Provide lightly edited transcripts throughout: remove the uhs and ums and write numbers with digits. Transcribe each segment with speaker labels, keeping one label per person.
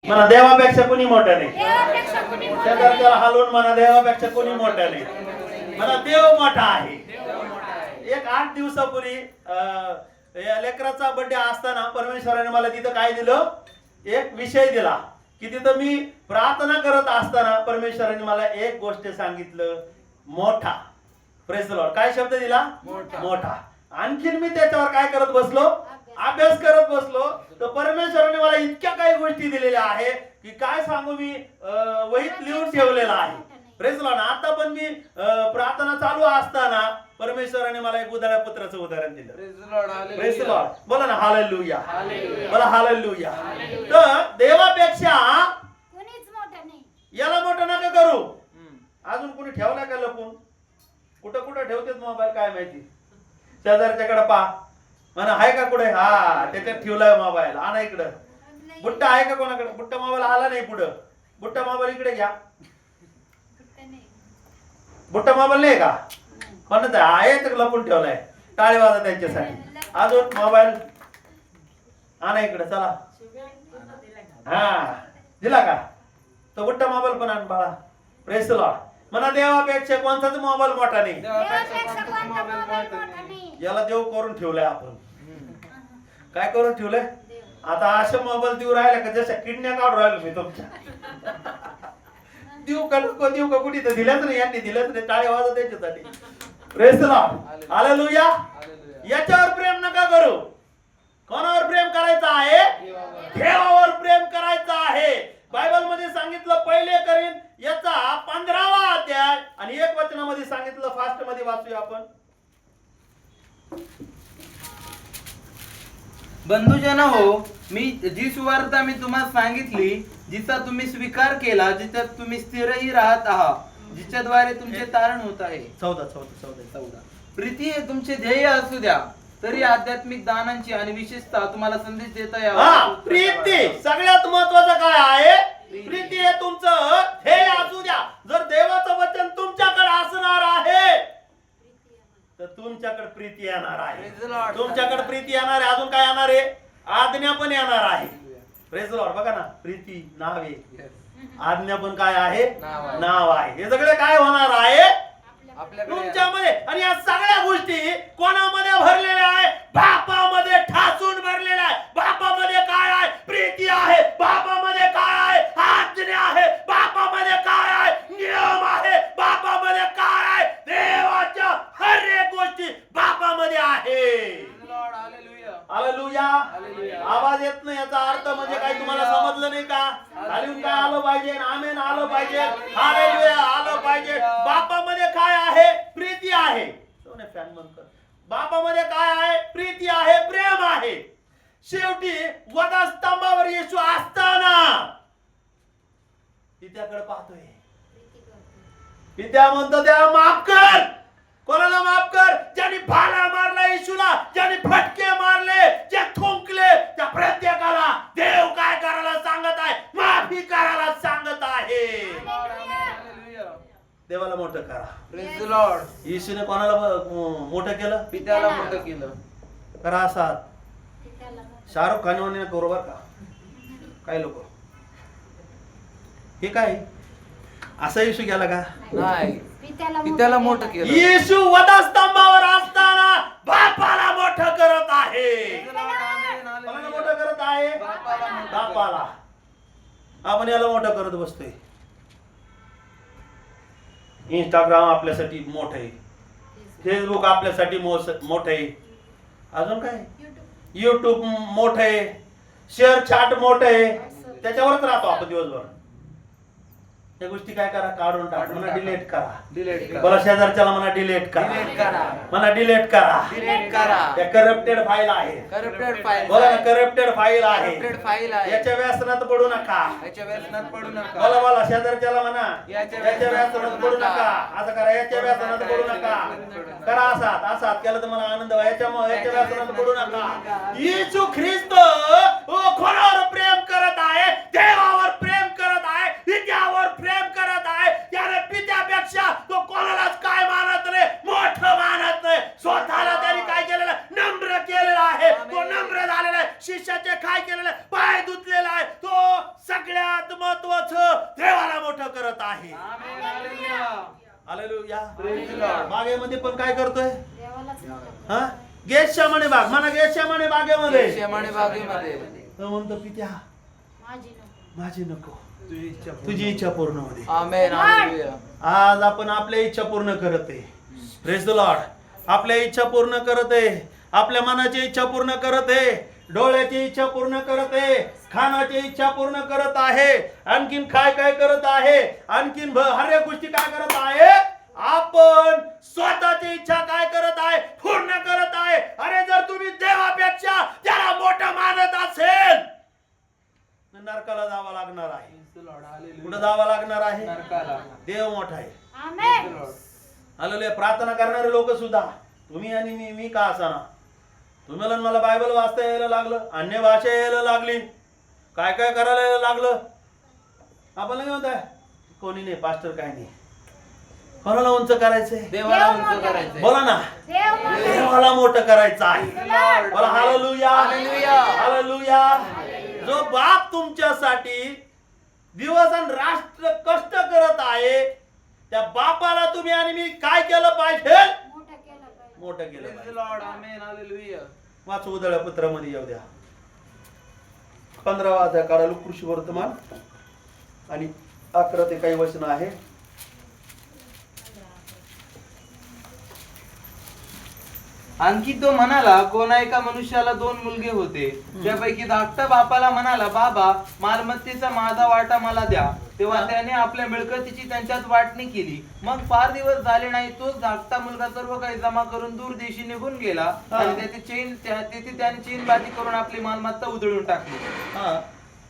Speaker 1: म्हणा देवापेक्षा कोणी मोठं नाही.
Speaker 2: देवापेक्षा कोणी मोठं नाही.
Speaker 1: शेजारच्याला हलवून म्हणा देवापेक्षा कोणी मोठं नाही. म्हणा देव मोठा आहे. एक 8 दिवसापूर्वी या लेकराचा बर्थडे असताना परमेश्वराने मला तिथं काय दिलं, एक विषय दिला की तिथं मी प्रार्थना करत असताना परमेश्वराने मला एक गोष्ट सांगितलं, मोठा. Praise the Lord. काय शब्द दिला? मोठा. आणखीन मी त्याच्यावर काय करत बसलो, अभ्यास करत बसलो. तर परमेश्वराने मला इतक्या काही गोष्टी दिलेल्या आहे की काय सांगू, मी वहीत लिहून ठेवलेला आहे. Praise the Lord. आता पण मी प्रार्थना चालू असताना परमेश्वराने मला एक उदाहरण पत्राचं उदाहरण दिलं. Praise the Lord. बोला ना हालेलुया. बोला हालेलुया. तर देवापेक्षा
Speaker 2: कोणीच मोठं नाही.
Speaker 1: याला मोठं नका करू. अजून कोणी ठेवला का लपून? कुठं कुठं ठेवतात मोबाईल काय माहिती. शेजारच्याकडे पा म्हणा आहे का कुठे, हा त्याच्यात ठेवलाय मोबाईल, आणा इकडं. बुट्टा आहे का कोणाकडे? बुट्टा मोबाईल आला नाही पुढं. बुट्टा मोबाईल इकडे घ्या. बुट्टा मोबाईल नाही का? म्हणत आहे तर लपून ठेवलाय. टाळी वाजा त्यांच्यासाठी. अजून मोबाईल आणा इकडे चला. हा दिला का? तो बुट्टा मोबाईल पण आण बाळा. Press the Lord. म्हणा देवापेक्षा कोणताच मोबाईल मोठा नाही.
Speaker 2: देवापेक्षा कोणता मोबाईल मोठा नाही.
Speaker 1: याला देव करून ठेवलाय आपण. काय करून ठेवलंय? आता असे मोबाईल देऊ राहिले का जशा किडन्या काढून राहिलो मी तुमच्या. देऊ का नको देऊ का, कुठे तर दिल्याच नाही, यांनी दिल्याच नाही. टाळी वाजत त्याच्यासाठी. Praise the Lord. हालेलुया. याच्यावर प्रेम नका करू. कोणावर प्रेम करायचं आहे? देवावर प्रेम करायचं आहे. बायबल मध्ये सांगितलं पहिले करीन याचा 15वा अध्याय आणि 1 वचनामध्ये सांगितलं. फास्ट मध्ये वाचूया आपण.
Speaker 3: बंधुजन हो, मी जी सुवार्ता मी तुम्हाला सांगितली, जिचा तुम्ही स्वीकार केला, जिच्यात तुम्ही स्थिरही राहत आहात, जिच्याद्वारे तुमचे तारण होत आहे. 14 प्रीती हे तुमचे ध्येय असू द्या, तरी आध्यात्मिक दानांची आणि विशेषतः तुम्हाला संदेश देता यावा.
Speaker 1: प्रीती सगळ्यात महत्वाचं काय आहे? प्रीती हे तुमचं ध्येय असू द्या. जर देवाचं वचन तुमच्याकडे असणार आहे तर तुमच्याकडे प्रीती येणार आहे. तुमच्याकडे प्रीती येणार आहे. अजून काय येणार आहे? आज्ञा पण येणार आहे. Praise the Lord. बघा ना, प्रीती नाव आहे, आज्ञा पण काय आहे? नाव आहे. हे सगळे काय होणार आहे? तुमच्यामध्ये. आणि या सगळ्या गोष्टी कोणामध्ये भरलेल्या आहे? बापामध्ये ठासून भरलेल्या आहे. बापामध्ये काय आहे? प्रीती आहे. बापामध्ये काय आहे? आज्ञा आहे. बापामध्ये काय आहे? नियम आहे. बापामध्ये काय आहे? देवाच्या हर एक गोष्टी बापामध्ये आहे. हालेलुया. आवाज येत नाही याचा अर्थ म्हणजे काय तुम्हाला समजलं नाही का? खालीून काय आलं पाहिजे? आमेन आलं पाहिजे. हालेलुया आलं पाहिजे. बापामध्ये काय आहे? प्रीती आहे. फॅन बंद कर. बापामध्ये काय आहे? प्रीती आहे, प्रेम आहे. शेवटी वधस्तंभावर येशू असताना पित्याकडे पाहतोय. पित्या म्हणतो देवा माफ कर. कोणाला माफ कर? ज्यांनी भाला मारला येशूला, ज्यांनी फटके मारले, जे थुंकले, त्या प्रत्येकाला देव काय करायला सांगत आहे? माफी करायला सांगत आहे. देवाला मोठं करा.
Speaker 3: Praise the Lord.
Speaker 1: येशूने कोणाला मोठं केलं?
Speaker 3: पित्याला मोठं केलं.
Speaker 1: करा असा. शाहरुख खान बरोबर का? काही लोक हे काय असा येशू गेला का?
Speaker 3: नाही, पित्याला मोठं केलं.
Speaker 1: येशू वधस्तंभावर असताना बापाला मोठं करत आहे. कोणाला मोठं करत आहे? बापाला. आपण याला मोठं करत बसतोय. इंस्टाग्राम आपल्यासाठी मोठं आहे. फेसबुक आपल्यासाठी मोठं आहे. अजून काय? युट्यूब मोठं आहे. शेअर चॅट मोठं आहे. त्याच्यावरच राहतो आपण दिवसभर. त्या गोष्टी काय करा? काढून टाक. म्हणा डिलीट करा.
Speaker 3: डिलीट करा.
Speaker 1: बरं शेजारच्याला म्हणा डिलीट करा.
Speaker 3: डिलीट करा.
Speaker 1: म्हणा डिलीट करा.
Speaker 3: डिलीट करा.
Speaker 1: त्या करप्टेड फाईल आहे.
Speaker 3: Corrupted file.
Speaker 1: बोला ना, करप्टेड फाईल आहे.
Speaker 3: करप्टेड फाईल आहे.
Speaker 1: याच्या व्यसनात पडू नका.
Speaker 3: याच्या व्यसनात पडू नका.
Speaker 1: बोला बोला शेजारच्याला म्हणा
Speaker 3: याच्या
Speaker 1: याच्या व्यसनात पडू नका. असं करा, याच्या व्यसनात पडू नका. करा असाच असाच केलं तर मला आनंद व्हा. याच्या व्यसनात पडू नका. येशू ख्रिस्त कोणावर प्रेम करत आहे? देवावर प्रेम करत आहे. पित्यावर प्रेम करत आहे. त्याने पित्यापेक्षा तो कोणालाच काय मानत नाही, मोठं मानत नाही. स्वतःला त्यांनी काय केलेलं? नम्र केलेला आहे. तो नम्र झालेला आहे. शिष्याचे काय केलेलं? पाय धुतलेला आहे. तो सगळ्या सगळ्यात महत्वाचं देवाला मोठं करत आहे.
Speaker 3: Amen, hallelujah.
Speaker 1: Hallelujah.
Speaker 3: Praise the Lord.
Speaker 1: बागेमध्ये पण काय करतोय?
Speaker 2: देवालाच मोठं
Speaker 1: हा गेशमाने बाग म्हणा, गेशमाने बागेमध्ये
Speaker 3: शेमाणे बागेमध्ये
Speaker 1: तो म्हणतो पित्या
Speaker 2: माझी नको.
Speaker 1: माझी नको,
Speaker 3: तुझी इच्छा पूर्ण.
Speaker 1: तुझी इच्छा पूर्ण होते.
Speaker 3: आमेन, हालेलुया.
Speaker 1: आज आपण आपल्या इच्छा पूर्ण करत आहे. Praise the Lord. आपल्या इच्छा पूर्ण करत आहे, आपल्या मनाची इच्छा पूर्ण करत आहे, डोळ्याची इच्छा पूर्ण करत आहे, खानाची इच्छा पूर्ण करत आहे, आणखीन काय काय करत आहे, आणखीन हर एक गोष्टी काय करत आहे, आपण स्वतःची इच्छा काय करत आहे, पूर्ण करत आहे. अरे जर तुम्ही देवापेक्षा त्याला मोठं मानत असेल तर नरकाला जावं लागणार आहे.
Speaker 3: Praise the Lord, hallelujah.
Speaker 1: कुठं जावं लागणार आहे?
Speaker 3: नरकाला.
Speaker 1: देव मोठा आहे.
Speaker 2: आमेन.
Speaker 3: Praise the Lord.
Speaker 1: हालेलुया. प्रार्थना करणारे लोक सुद्धा, तुम्ही आणि मी का असाना, तुम्हाला आणि मला बायबल वाचता यायला लागलं, अन्य भाषा यायला लागली, काय काय करायला यायला लागलं, आपण नाही म्हणताय कोणी नाही, पास्टर काय नाही, कोणाला उंच करायचंय?
Speaker 3: देवाला उंच करायचंय.
Speaker 1: बोला ना,
Speaker 2: देव मोठं.
Speaker 1: देवाला मोठं करायचं आहे.
Speaker 3: Lord.
Speaker 1: बोला हालेलुया,
Speaker 3: हालेलुया.
Speaker 1: हालेलुया. जो बाप तुमच्यासाठी दिवस आणि रात्र कष्ट करत आहे, त्या बापाला तुम्ही आणि मी काय केलं पाहिजे?
Speaker 2: मोठं केलं पाहिजे.
Speaker 1: मोठं केलं
Speaker 3: Praise the
Speaker 1: पाहिजे.
Speaker 3: Lord, amen, hallelujah.
Speaker 1: वाच उदळ्या पत्रामध्ये येऊ द्या 15वा अध्याय काढायला कृषी वर्तमान आणि 11 ते काही वचन आहे.
Speaker 3: आणखी तो म्हणाला, कोणा एका मनुष्याला 2 मुलगे होते. त्यापैकी धाकटा बापाला म्हणाला, बाबा मालमत्तेचा माझा वाटा मला द्या. तेव्हा त्याने आपल्या मिळकतीची त्यांच्यात वाटणी केली. मग फार दिवस झाले नाही, तोच धाकटा मुलगा सर्व काही जमा करून दूर देशी निघून गेला आणि तेथे त्याने चेनबाजी करून आपली मालमत्ता उधळून टाकली.
Speaker 1: हा.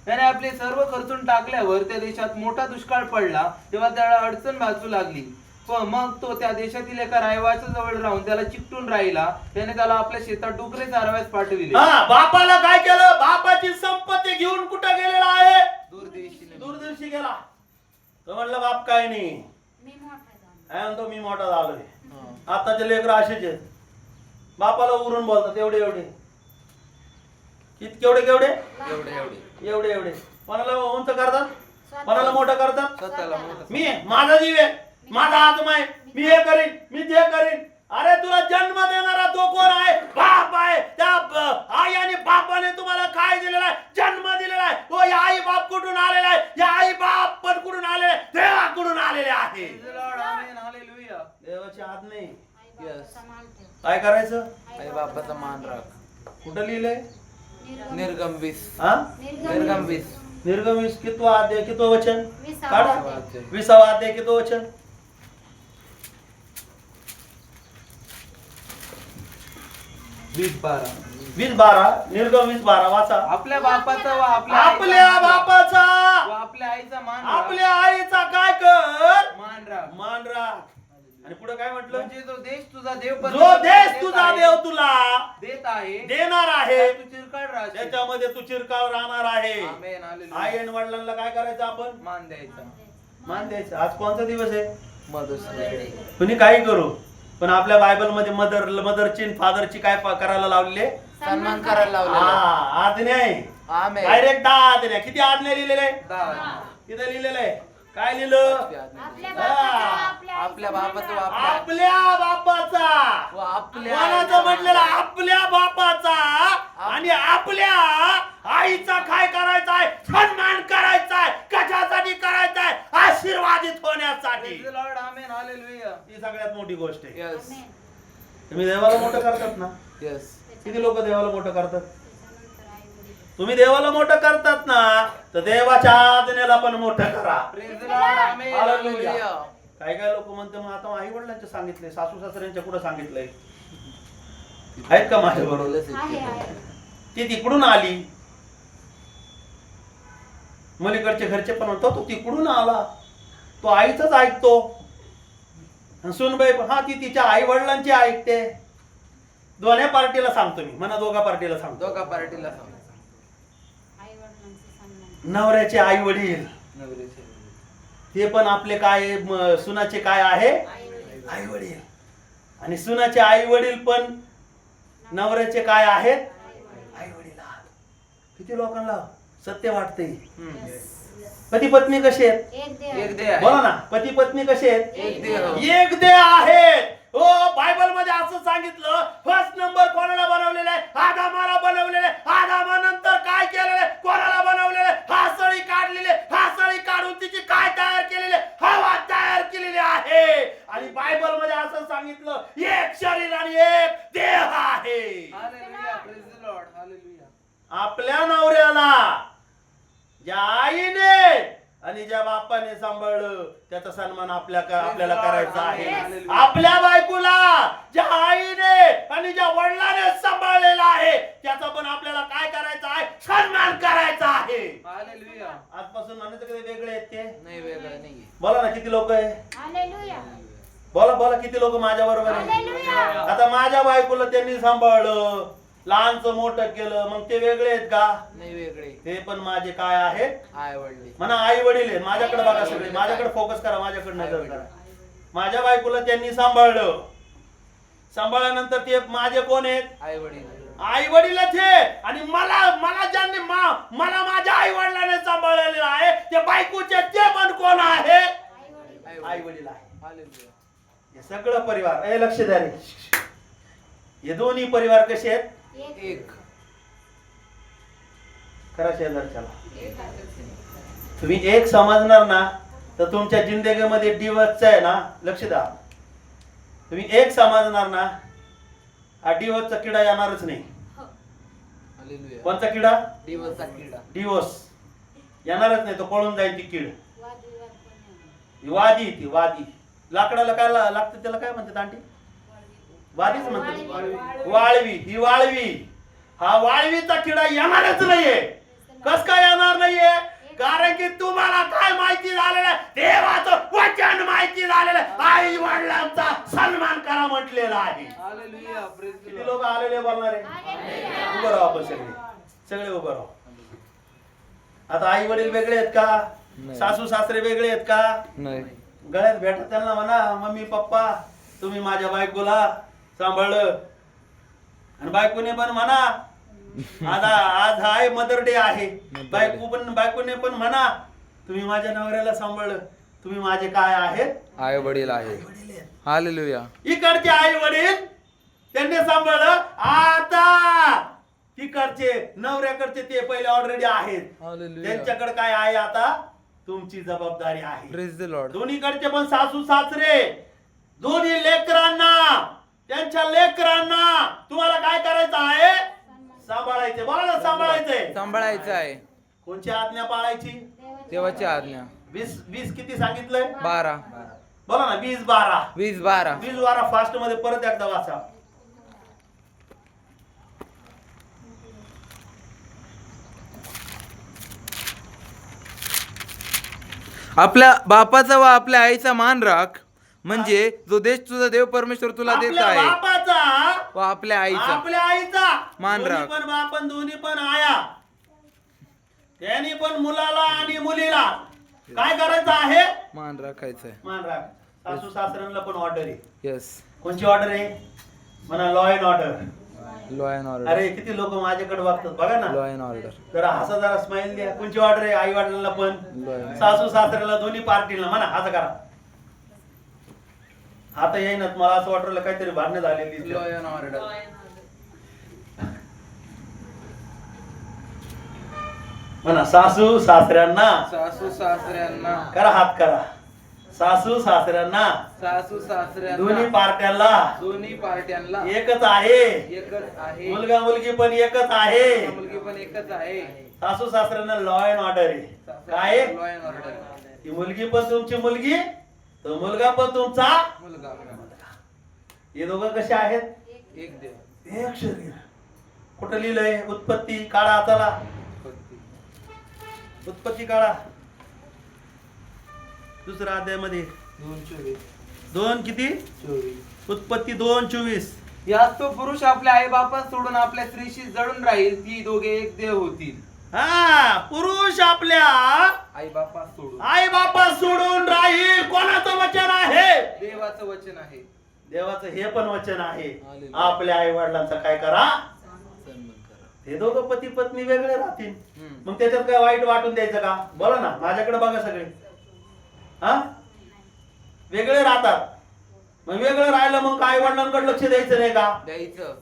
Speaker 3: त्याने आपले सर्व खर्चून टाकल्यावर त्या देशात मोठा दुष्काळ पडला. तेव्हा त्याला अडचण भासू लागली. मग तो त्या देशातील एका रहिवाच्या जवळ राहून त्याला चिकटून राहिला. त्याने त्याला आपल्या शेतात डुकरे चारवायला पाठविले.
Speaker 1: हा, बापाला काय केलं? बापाची संपत्ती घेऊन कुठं गेलेला आहे? दूरदर्शी गेला. तो म्हणलं बाप काय नाही,
Speaker 2: मी मोठा झालो.
Speaker 1: काय म्हणतो मी मोठा झालोय. आताचे लेकर असेच आहेत, बापाला उरून बोलतात एवढे एवढे, केवढे केवढे एवढे एवढे. कोणाला उंच करतात, कोणाला मोठं करतात.
Speaker 3: स्वतःला मोठं.
Speaker 1: मी माझा जीव आहे, माझा आत्मा आहे, मी हे करीन, मी ते करीन. अरे तुला जन्म देणारा तो कोण आहे? बाप आहे. त्या आई आणि बापाने तुम्हाला काय दिलेला आहे? जन्म दिलेला आहे. तो या आई बाप कुठून आलेला आहे? या आई बाप पण कुठून आलेले आहे? देवाकडून आलेले आहे.
Speaker 3: Praise the Lord, amen, hallelujah.
Speaker 1: देवाची आज्ञा नाही.
Speaker 2: आई बापाचा मान ठेव.
Speaker 1: काय करायचं?
Speaker 3: आई बापाचा मान राख.
Speaker 1: कुठं लिहिलंय?
Speaker 3: निर्गम 20.
Speaker 1: हा,
Speaker 3: निर्गम 20.
Speaker 1: निर्गम 20 कितवा अध्याय कितवं वचन?
Speaker 2: 20वा
Speaker 1: काढा.
Speaker 2: अध्याय.
Speaker 1: 20वा अध्याय कितवं वचन?
Speaker 3: 20:12.
Speaker 1: 20:12. निर्गम 20:12 वाचा.
Speaker 3: आपल्या बापाचा व आपल्या
Speaker 1: आपल्या बापाचा
Speaker 3: व आपल्या आईचा मान राख.
Speaker 1: आपल्या आईचा काय कर?
Speaker 3: मान राख.
Speaker 1: मान राख. आणि पुढे काय म्हटलं?
Speaker 3: म्हणजे जो देश तुझा देव
Speaker 1: जो देश तुझा देव तुला
Speaker 3: देत आहे
Speaker 1: देणार आहे,
Speaker 3: तू चिरकाळ राहशील.
Speaker 1: त्याच्यामध्ये तू चिरकाळ राहणार आहे.
Speaker 3: Amen, hallelujah.
Speaker 1: आई आणि वडिलांना काय करायचं? आपण
Speaker 3: मान द्यायचा.
Speaker 1: मान द्यायचं. आज कोणता दिवस आहे?
Speaker 3: Mother's Day.
Speaker 1: कुणी काही करू, पण आपल्या बायबल मध्ये मदरची आणि फादरची काय करायला लावलेले?
Speaker 3: सन्मान करायला लावलेला.
Speaker 1: आज्ञा आहे.
Speaker 3: आमेन.
Speaker 1: डायरेक्ट 10 आज्ञा. किती आज्ञा लिहिलेले आहे?
Speaker 3: 10.
Speaker 1: तिथे लिहिलेलं आहे. काय लिहिलं?
Speaker 2: आपल्या बापाचा,
Speaker 3: आपल्या बापाचा व
Speaker 1: आपल्या बापाचा.
Speaker 3: व आपल्या
Speaker 1: कोणाचं म्हटलेलं? आपल्या बापाचा आणि आपल्या आईचा काय करायचा आहे? सन्मान करायचा आहे. कशासाठी करायचा आहे? आशीर्वादित होण्यासाठी.
Speaker 3: Praise the Lord, amen, hallelujah.
Speaker 1: ही सगळ्यात मोठी गोष्ट आहे.
Speaker 3: Yes.
Speaker 2: आमेन.
Speaker 1: तुम्ही देवाला मोठं करतात ना?
Speaker 3: Yes.
Speaker 1: किती लोक देवाला मोठं करतात?
Speaker 2: त्याच्यानंतर आई वडील.
Speaker 1: तुम्ही देवाला मोठं करतात ना, तर देवाच्या आज्ञेला पण मोठं करा.
Speaker 3: Praise the Lord, amen,
Speaker 1: hallelujah.
Speaker 3: Hallelujah.
Speaker 1: काय काय लोक म्हणते मग आता आई वडिलांचे सांगितले, सासू सासऱ्यांच्या कुठं सांगितलंय? आहेत का माझ्या बरोबर?
Speaker 2: आहे, आहे.
Speaker 1: ती तिकडून आली, मुलीकडचे घरचे पण म्हणतो तो तिकडून आला, तो आईच ऐकतो. सुनबाई हा ती तिच्या आई वडिलांची ऐकते. दोन्ही पार्टीला सांगतो मी, म्हणा दोघा पार्टीला सांगतो.
Speaker 3: दोघा पार्टीला सांग.
Speaker 2: आई वडिलांचा सन्मान.
Speaker 1: नवऱ्याचे आई वडील
Speaker 3: नवरीचे.
Speaker 1: ते पण आपले काय सुनाचे काय आहे? आई वडील. आणि सुनाचे आई वडील पण नवऱ्याचे काय आहेत? आई वडील. किती लोकांना सत्य वाटते?
Speaker 3: हम्म.
Speaker 1: पती पत्नी कसे आहेत?
Speaker 2: एक देह.
Speaker 3: एक देह
Speaker 1: बोला
Speaker 3: आहे.
Speaker 1: ना, पती पत्नी कसे आहेत?
Speaker 3: एक देह.
Speaker 1: एक देह आहेत. हो, बायबल मध्ये असं सांगितलं, फर्स्ट नंबर कोणाला बनवलेला आहे? आदामाला बनवलेलं आहे. आदामानंतर काय केलेलं आहे? कोणाला बनवलेलं आहे? हासळी काढलेली आहे. हासळी काढून तिची काय तयार केलेली आहे? हवा तयार केलेली आहे. आणि बायबल मध्ये असं सांगितलं, एक शरीर आणि एक देह आहे.
Speaker 3: Hallelujah. Praise the Lord. Hallelujah.
Speaker 1: आपल्या नवऱ्याला ज्या आईने आणि ज्या बापाने सांभाळलं त्याचा सन्मान आपल्याला करायचा आहे. आपल्या बायकोला ज्या आईने आणि ज्या वडिलाने सांभाळलेला आहे त्याचा पण आपल्याला काय करायचा आहे? सन्मान करायचा आहे.
Speaker 3: हालेलुया.
Speaker 1: आजपासून म्हणायचं कधी वेगळे आहेत ते?
Speaker 3: नाही वेगळं नाही.
Speaker 1: बोला ना, किती लोक आहे?
Speaker 2: हालेलुया.
Speaker 1: बोला बोला, किती लोक माझ्या बरोबर आहे?
Speaker 2: हालेलुया.
Speaker 1: आता माझ्या बायकोला त्यांनी सांभाळलं, लहानचं मोठं केलं, मग ते वेगळे आहेत का?
Speaker 3: नाही वेगळे.
Speaker 1: ते पण माझे काय आहेत?
Speaker 3: आई वडील.
Speaker 1: म्हणा आई वडील आहेत. माझ्याकडे बघा सगळे, माझ्याकडे फोकस करा, माझ्याकडे नजर करा. माझ्या बायकोला त्यांनी सांभाळलं, सांभाळल्यानंतर ते माझे कोण आहेत?
Speaker 3: आई वडील.
Speaker 1: आई वडीलच आहे. आणि मला ज्यांनी मला माझ्या आई वडिलांनी सांभाळलेलं आहे ते बायकोचे ते पण कोण आहे? आई वडील आहे.
Speaker 3: हालेलुया.
Speaker 1: हे सगळं परिवार, हे लक्ष द्या रे. हे दोन्ही परिवार कसे आहेत?
Speaker 3: एक.
Speaker 1: खरा शेजारच्याला तुम्ही एक समजणार ना तर तुमच्या जिंदगीमध्ये डिवोर्सचं आहे ना, लक्ष द्या. तुम्ही एक समजणार ना, हा डिवोर्सचा किडा येणारच नाही.
Speaker 3: हालेलुया.
Speaker 1: कोणता किडा?
Speaker 3: दिवसचा किडा.
Speaker 1: डिवोर्स येणारच नाही, तो पळून जाईल ती कीड.
Speaker 2: वादविवाद पण नाही.
Speaker 1: वादी, ती वादी. लाकडाला काय लागतं, त्याला काय म्हणतात आंटी? वादीच म्हणतात. वाळवी. ही वाळवी. हा वाळवीचा किडा येणारच नाहीये. कस काय येणार नाहीये? कारण की तुम्हाला काय माहिती झालेलं आहे? देवाचं वचन माहिती झालेलं आहे. आई वडिलांचा सन्मान करा म्हटलेलं आहे.
Speaker 3: हालेलुया. प्रेज द
Speaker 1: किती
Speaker 3: लॉर्ड.
Speaker 1: लोक आलेले बोलणार आहे?
Speaker 2: हालेलुया.
Speaker 1: उभं राहा आपण सगळे उभं राहा. आता आई वडील वेगळे आहेत का?
Speaker 3: नाही.
Speaker 1: सासू सासरे वेगळे आहेत का?
Speaker 3: नाही.
Speaker 1: गळ्यात भेटत त्यांना म्हणा, मम्मी पप्पा तुम्ही माझ्या बायकोला सांभाळलं. आणि बायकोने पण म्हणा, आज आहे मदर डे आहे, बायकोने पण म्हणा तुम्ही माझ्या नवऱ्याला सांभाळलं. तुम्ही माझे काय आहेत?
Speaker 3: आई वडील आहे. हालेलुया.
Speaker 1: इकडचे आई वडील त्यांनी सांभाळलं. आता तिकडचे नवऱ्याकडचे ते पहिले ऑलरेडी आहेत,
Speaker 3: हालेलुया.
Speaker 1: त्यांच्याकडे काय आहे? आता तुमची जबाबदारी आहे.
Speaker 3: Praise the Lord.
Speaker 1: दोन्हीकडचे पण सासू सासरे, दोन्ही लेकरांना, त्यांच्या लेकरांना तुम्हाला काय करायचं आहे? सांभाळायचे. बोला ना, सांभाळायचंय.
Speaker 3: सांभाळायचं आहे.
Speaker 1: कोणची आज्ञा पाळायची?
Speaker 3: देवाची आज्ञा.
Speaker 1: 20 किती सांगितलंय?
Speaker 3: 12.
Speaker 1: बोला ना, 20 12.
Speaker 3: 20 12.
Speaker 1: 20 12 फास्ट मध्ये परत एकदा वाचा.
Speaker 3: आपल्या बापाचा व आपल्या आईचा मान राख, म्हणजे जो देश तुझा देव परमेश्वर तुला देत
Speaker 1: आपल्या
Speaker 3: आहे
Speaker 1: बापाचा,
Speaker 3: व आपल्या आईचा
Speaker 1: आपल्या आईचा
Speaker 3: मान
Speaker 1: दोन्ही
Speaker 3: राख.
Speaker 1: पण बापन दोन्ही पण आया, त्यांनी पण मुलाला आणि मुलीला काय करायचं आहे?
Speaker 3: मान राखायचा आहे.
Speaker 1: मान राख. सासू सासऱ्यांना पण ऑर्डर आहे.
Speaker 3: येस.
Speaker 1: कोणची ऑर्डर आहे? म्हणा law and order.
Speaker 3: Law and order.
Speaker 1: अरे किती लोक माझ्याकडे बघतात बघा ना.
Speaker 3: Law and order.
Speaker 1: जरा हसा, जरा स्माइल द्या. कोणची ऑर्डर आहे? आई वडिलांना पण, सासू सासऱ्याला, दोन्ही पार्टीला. म्हणा हसा करा. आता येईनच. मला असं वाटलं काहीतरी भांडणं झालेली.
Speaker 3: Law and order.
Speaker 1: म्हणा सासू सासऱ्यांना.
Speaker 3: सासू सासऱ्यांना.
Speaker 1: करा हात करा. सासू सासऱ्यांना,
Speaker 3: सासू सासऱ्यांना,
Speaker 1: दोन्ही पार्ट्यांना
Speaker 3: दोन्ही पार्ट्यांना
Speaker 1: एकच आहे.
Speaker 3: एकच आहे.
Speaker 1: मुलगा मुलगी पण एकच आहे.
Speaker 3: मुलगी पण एकच आहे.
Speaker 1: सासू सासऱ्यांना लॉ अँड ऑर्डर आहे. काय?
Speaker 3: Law and order.
Speaker 1: ती मुलगी पण तुमची मुलगी, तो मुलगा पण तुमचा
Speaker 3: मुलगा.
Speaker 1: हे दोघं कसे आहेत?
Speaker 3: एक देव.
Speaker 1: एक शरीर. कुठं लिहिलंय? उत्पत्ती काढा हाताला. उत्पत्ती काढा. दुसऱ्या अध्यायामध्ये
Speaker 3: 2:24.
Speaker 1: 2 किती?
Speaker 3: 24.
Speaker 1: उत्पत्ती 2:24.
Speaker 3: यात तो पुरुष आपल्या आई बापा सोडून आपल्या स्त्रीशी जळून राहील, ती दोघे एक देव होतील.
Speaker 1: हा, पुरुष आपल्या
Speaker 3: आई बापा सोडून.
Speaker 1: आई बापा सोडून राहील. कोणाचं वचन आहे?
Speaker 3: देवाचं वचन आहे.
Speaker 1: देवाचं हे पण वचन आहे.
Speaker 3: हालेलुया.
Speaker 1: आपल्या आई वडिलांचा काय करा?
Speaker 3: सन्मान करा.
Speaker 1: हे दोघं पती पत्नी वेगळे राहतील.
Speaker 3: हम्म.
Speaker 1: मग त्याच्यात काय वाईट वाटून द्यायचं का? बोला ना, माझ्याकडे बघा सगळे. हा, वेगळे राहतात. मग वेगळं राहिलं मग आई वडिलांकडे लक्ष द्यायचं नाही का?
Speaker 3: द्यायचं.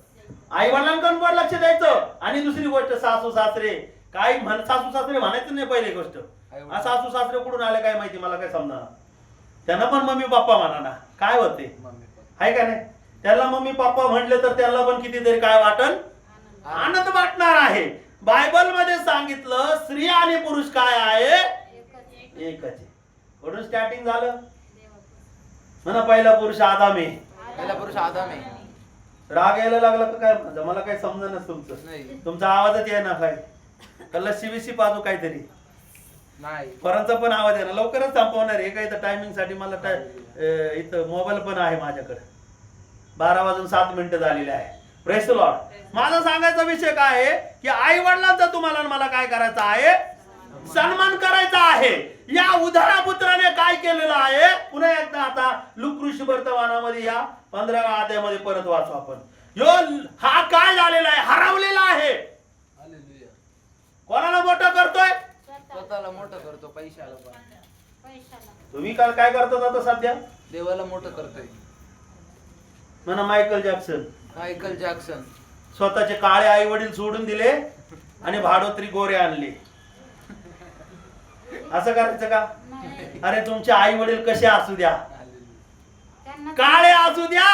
Speaker 1: आई वडिलांकडे पण लक्ष द्यायचं. आणि दुसरी गोष्ट, सासू सासरे काय सासू सासरे म्हणायचं नाही. पहिली गोष्ट,
Speaker 3: आई-वडील.
Speaker 1: सासू सासरे कुठून आले काय माहिती, मला काय समजा. त्यांना पण मम्मी पप्पा म्हणा ना, काय होते
Speaker 3: मम्मी पप्पा.
Speaker 1: आहे का नाही? त्याला मम्मी पप्पा म्हटले तर त्याला पण कितीतरी काय वाटल, आनंद वाटणार आहे. बायबल मध्ये सांगितलं स्त्री आणि पुरुष काय आहे? एकच आहे. कुठून स्टार्टिंग झालं? म्हणा पहिला पुरुष आदाम आहे.
Speaker 3: पहिला पुरुष आदाम आहे.
Speaker 1: राग यायला लागला का काय? माझं मला काही समजणच तुमचं.
Speaker 3: नाही.
Speaker 1: तुमचा आवाजच आहे ना काय? का लस्सी बिस्सी पाजू काहीतरी?
Speaker 3: नाही.
Speaker 1: पोरांचा पण आवाज आहे ना. लवकरच संपवणार आहे काही तर टायमिंग साठी. मला इथं मोबाईल पण आहे माझ्याकडे. 12:07 झालेले आहे. Press the Lord. माझा सांगायचा विषय काय आहे की आई वडिलांचा तुम्हाला आणि मला काय करायचा आहे? सन्मान करायचा आहे. या उदाहरणा पुत्राने काय केलेलं आहे? पुन्हा एकदा आता लूक ऋषी वर्तमानामध्ये या 15व्या अध्यायामध्ये परत वाचू आपण. हा काय झालेला आहे? हरवलेला आहे.
Speaker 3: हालेलुया.
Speaker 1: कोणाला मोठं करतोय?
Speaker 3: स्वतःला मोठं करतो. पैशाला पण.
Speaker 1: तुम्ही काय करतात आता सध्या?
Speaker 3: देवाला मोठं करतोय.
Speaker 1: म्हणा मायकल जॅक्सन.
Speaker 3: Michael Jackson.
Speaker 1: स्वतःचे काळे आई वडील सोडून दिले आणि भाडोत्री गोरे आणले. असं करायचं का? अरे तुमचे आई वडील कसे असू द्या, काळे असू द्या,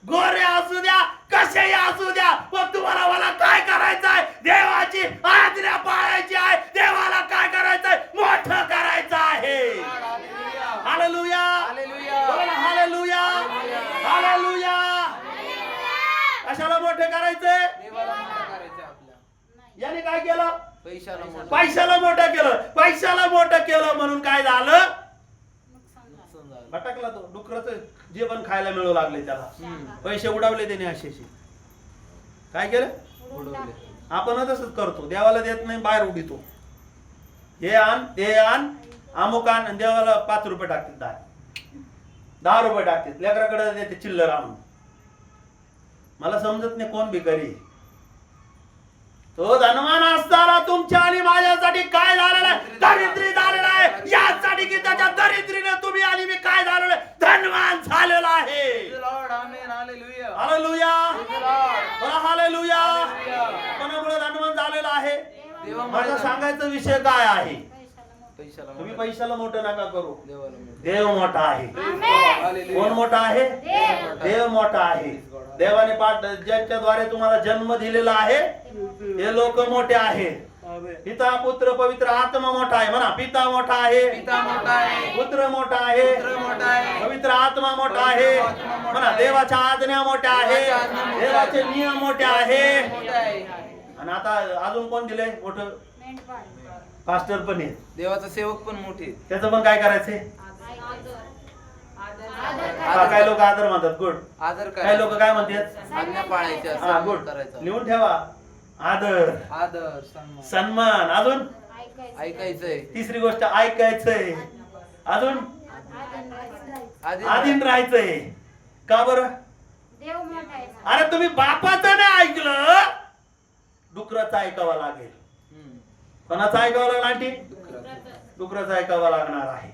Speaker 1: गोरे असू द्या, कसेही असू द्या, पण तुम्हाला मला काय करायचंय? देवाची आज्ञा पाळायची आहे. देवाला काय करायचंय? मोठं करायचं आहे. हालेलुया. बोला ना, हालेलुया. हालेलुया. कशाला मोठे करायचे?
Speaker 3: देवाला मोठं करायचं आपल्या.
Speaker 1: याने काय केलं?
Speaker 3: पैशाला मोठं.
Speaker 1: पैशाला मोठं केलं. पैशाला मोठं केलं म्हणून काय झालं?
Speaker 3: नुकसान झालं.
Speaker 1: भटकला तो. डुकराचं जेवण खायला मिळू लागले त्याला.
Speaker 3: हम्म.
Speaker 1: पैसे उडवले त्याने असे. काय केलं?
Speaker 3: उडवले.
Speaker 1: आपण तसंच करतो. देवाला देत नाही, बाहेर उडीतो. हे आण, ते आण, अमुक आण, आणि देवाला 5 रुपये टाकतात, 10 रुपये टाकतात. लेकराकडे देते चिल्लर आणून. मला समजत नाही कोण भिकारी. तो धनवान असताना तुमच्या आणि माझ्यासाठी काय झालेला आहे? दरिद्री झालेला आहे. यासाठी की त्याच्या दरिद्रीने तुम्ही आणि मी काय झालेलं आहे? धनवान झालेला आहे.
Speaker 3: लॉर्ड आमेन. हालेलुया.
Speaker 1: हालेलुया. बोला हालेलुया.
Speaker 3: हालेलुया.
Speaker 1: कोणामुळे धनवान झालेला आहे?
Speaker 3: देवामुळे.
Speaker 1: माझा सांगायचा विषय काय आहे?
Speaker 3: पैशाला
Speaker 1: तुम्ही
Speaker 3: मोठं.
Speaker 1: पैशाला मोठं नका करू.
Speaker 3: देवाला मोठं.
Speaker 1: देव मोठा आहे.
Speaker 3: हालेलुया.
Speaker 1: कोण मोठा आहे?
Speaker 3: देव.
Speaker 1: देव मोठा आहे. देवाने ज्यांच्याद्वारे तुम्हाला जन्म दिलेला आहे हे लोक मोठे आहेत. पिता पुत्र पवित्र आत्मा मोठा आहे. म्हणा, पिता मोठा आहे,
Speaker 3: पिता मोठा आहे.
Speaker 1: पुत्र मोठा आहे,
Speaker 3: पुत्र मोठा आहे.
Speaker 1: पवित्र आत्मा मोठा आहे. म्हणा, देवाच्या आज्ञा मोठ्या आहे, देवाचे नियम मोठे आहे.
Speaker 3: मोठा आहे.
Speaker 1: आणि आता अजून कोण दिले मोठं? पास्टर पण आहे.
Speaker 3: देवाचा सेवक पण मोठे.
Speaker 1: त्याचं पण काय करायचंय? काही लोक आदर म्हणतात. गुड.
Speaker 3: आदर
Speaker 1: काही
Speaker 3: करायचा.
Speaker 1: लोक काय म्हणतात?
Speaker 3: आज्ञा पाळायची.
Speaker 1: हा,
Speaker 3: सन्मान
Speaker 1: गुड.
Speaker 3: करायचा.
Speaker 1: लिहून ठेवा. आदर,
Speaker 3: आदर, सन्मान.
Speaker 1: सन्मान. अजून
Speaker 3: ऐकायचंय.
Speaker 1: तिसरी गोष्ट ऐकायचंय. अजून
Speaker 3: आधी
Speaker 1: आधीन राहायचंय. का बरं?
Speaker 2: देव मोठा आहे.
Speaker 1: अरे तुम्ही बापाचं नाही ऐकलं, डुकराचं ऐकावं लागेल.
Speaker 3: हम्म.
Speaker 1: कोणाचं ऐकावं लागणार? आंटी, डुकराचं ऐकावं लागणार आहे.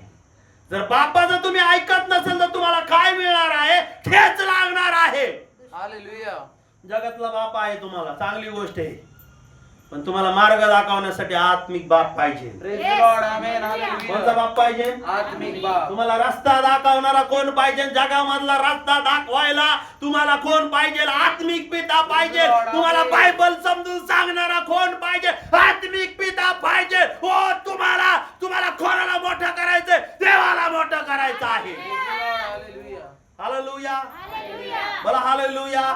Speaker 1: जर बापाचं तुम्ही ऐकत नसेल तर तुम्हाला काय मिळणार आहे? ठेच लागणार आहे.
Speaker 3: हालेलुया.
Speaker 1: जगातला बाप आहे तुम्हाला, चांगली गोष्ट आहे, पण तुम्हाला मार्ग दाखवण्यासाठी आत्मिक बाप पाहिजे.
Speaker 3: Praise the Lord. Amen. Hallelujah.
Speaker 1: कोणता बाप पाहिजे?
Speaker 3: आत्मिक बाप.
Speaker 1: तुम्हाला रस्ता दाखवणारा कोण पाहिजे? जगामधला रस्ता दाखवायला तुम्हाला कोण पाहिजे? आत्मिक पिता पाहिजे. तुम्हाला बायबल समजून सांगणारा कोण पाहिजे? आत्मिक पिता पाहिजे. हो, तुम्हाला कोणाला मोठं करायचंय? देवाला मोठं करायचं आहे.
Speaker 3: हालेलुया.
Speaker 1: हालेलुया. बोला हालेलुया.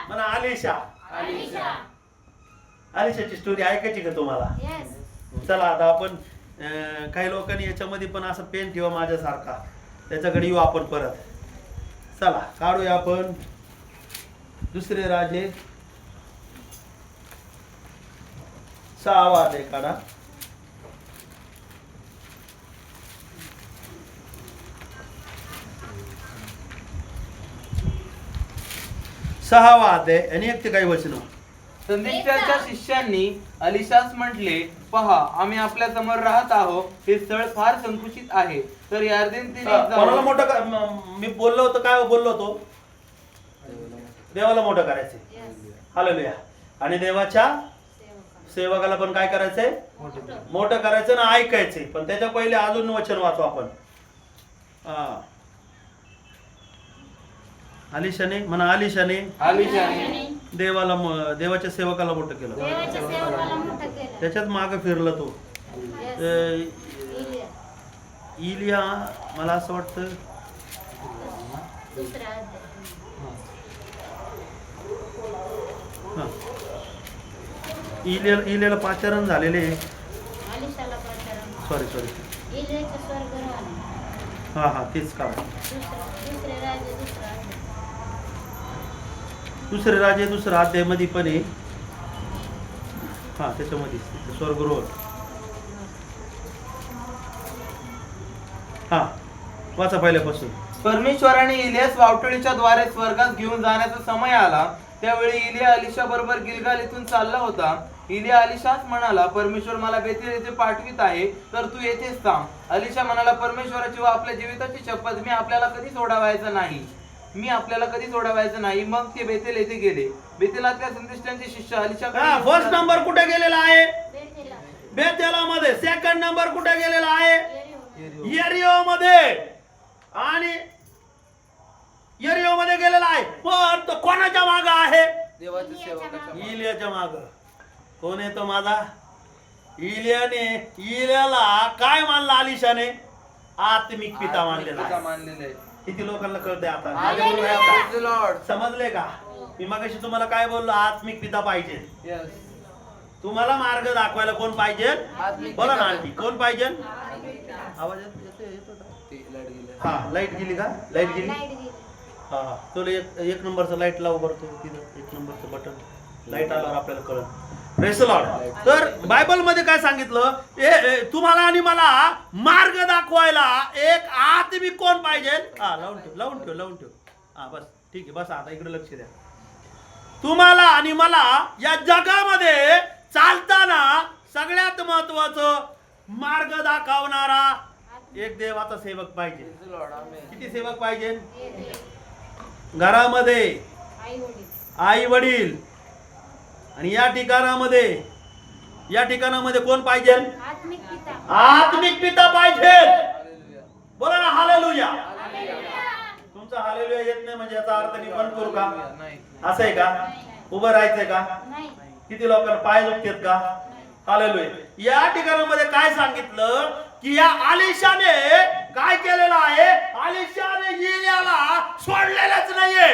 Speaker 1: म्हणा आलिशा. आलिशाची स्टोरी ऐकायची का तुम्हाला? चला आता आपण काही लोकांनी याच्यामध्ये पण असं पेन ठेवा माझ्यासारखा, त्याच्याकडे येऊ आपण परत. चला काढूया आपण दुसरे राजे 6 अध्याय काढा. सहावा अध्याय आणि 1 ते काही वचन.
Speaker 3: संदेशाच्या शिष्यांनी अलिशास म्हटले, पहा आम्ही आपल्या समोर राहत आहोत, हे स्थळ फार संकुचित आहे, तर यार्देन तीरी
Speaker 1: कोणाला
Speaker 3: जाऊन
Speaker 1: मोठं मी बोललो होतो, काय बोललो होतो? देवाला मोठं करायचंय. हालेलुया. आणि देवाच्या सेवकाला पण काय करायचंय? मोठं करायचं ना ऐकायचंय. पण त्याच्या पहिले अजून वचन वाचू आपण. आलिशाने म्हणा, आलिशाने
Speaker 3: आलिशाने
Speaker 1: देवाच्या सेवकाला मोठं केलं.
Speaker 2: देवाच्या सेवकाला मोठं केलं.
Speaker 1: त्याच्यात माग फिरला तो.
Speaker 2: Yes. इलिया.
Speaker 1: इलिया मला असं वाटतं
Speaker 2: दुसरा अध्याय.
Speaker 1: हा. इलियाला पाचारण झालेले.
Speaker 2: अलिशाला पाचारण.
Speaker 1: सॉरी
Speaker 2: इलियाच्या स्वर्गराज्य.
Speaker 1: हा तेच काम.
Speaker 2: दुसरे राजे दुसरा अध्याय.
Speaker 1: दुसरे राजे दुसरा अध्याय मध्ये पण आहे. हा त्याच्यामध्ये स्वर्गरोह. हा वाचा पहिल्यापासून.
Speaker 3: परमेश्वराने इलियास वावटळीच्या द्वारे स्वर्गात घेऊन जाण्याचा समय आला. त्यावेळी इलिया अलिशा बरोबर गिलगाल इथून चालला होता. इलिया अलिशास म्हणाला, परमेश्वर मला बेथेल येथे पाठवित आहे, तर तू येथेच थांब. अलिशा म्हणाला, परमेश्वराची व आपल्या जीविताची शपथ, मी आपल्याला कधी सोडावायचं नाही. मग ते बेथेल येथे गेले. बेथेलातल्या संदेष्टांचे शिष्य अलिशा
Speaker 1: फर्स्ट नंबर कुठे गेलेला आहे?
Speaker 2: बेथेला.
Speaker 1: बेथेलामध्ये. सेकंड नंबर कुठे गेलेला आहे?
Speaker 2: यरीहो.
Speaker 1: यरिहो मध्ये. आणि यरिहो मध्ये गेलेला आहे. पण तो कोणाच्या माग आहे?
Speaker 3: देवाच्या सेवकाच्या
Speaker 1: इलियाच्या माग. कोण येतो माझा? इलियाला काय मानलं आलिशाने? आत्मिक पिता मानलेला आहे.
Speaker 3: मानलेलं आहे.
Speaker 1: किती लोकांना कळतंय आता?
Speaker 2: हालेलुया.
Speaker 3: Praise the Lord.
Speaker 1: समजले का? मी मगाशी तुम्हाला काय बोललो? आत्मिक पिता पाहिजे.
Speaker 3: Yes.
Speaker 1: तुम्हाला मार्ग दाखवायला कोण पाहिजे?
Speaker 3: आत्मिक
Speaker 1: बोला ना
Speaker 3: पिता.
Speaker 1: आंटी, कोण पाहिजे? आवाज येतो का?
Speaker 3: ते लाईट गेली.
Speaker 1: हा लाईट गेली का? लाईट गेली.
Speaker 2: लाईट गेली.
Speaker 1: हा तुला एक नंबरचं लाईट लावू बरं. तिथं एक नंबरचं बटन. लाईट आल्यावर आपल्याला कळत. Praise the Lord. तर बायबल मध्ये काय सांगितलं? तुम्हाला आणि मला मार्ग दाखवायला एक आत्मिक कोण पाहिजे? हा लावून ठेव. हा बस ठीक आहे. बस आता इकडे लक्ष द्या. तुम्हाला आणि मला या जगामध्ये चालताना सगळ्यात महत्वाचं मार्ग दाखवणारा एक देवाचा सेवक पाहिजे.
Speaker 3: Praise the Lord. Amen.
Speaker 1: किती सेवक पाहिजे?
Speaker 2: एक.
Speaker 1: घरामध्ये
Speaker 2: आई वडील.
Speaker 1: आई वडील. आणि या ठिकाणामध्ये कोण पाहिजे?
Speaker 2: आत्मिक पिता.
Speaker 1: आत्मिक पिता पाहिजे.
Speaker 3: Hallelujah.
Speaker 1: बोला ना हालेलुया.
Speaker 2: हालेलुया.
Speaker 1: तुमचा हालेलुया येत नाही म्हणजे याचा अर्थ मी बंद करू का?
Speaker 3: नाही.
Speaker 1: असं आहे का? उभं राहायचंय का?
Speaker 2: नाही.
Speaker 1: किती लोकांना पाय दुखतेत का? हालेलुया. या ठिकाणामध्ये काय सांगितलं की या आलिशाने काय केलेलं आहे? आलिशाने इलियाला सोडलेलंच नाहीये.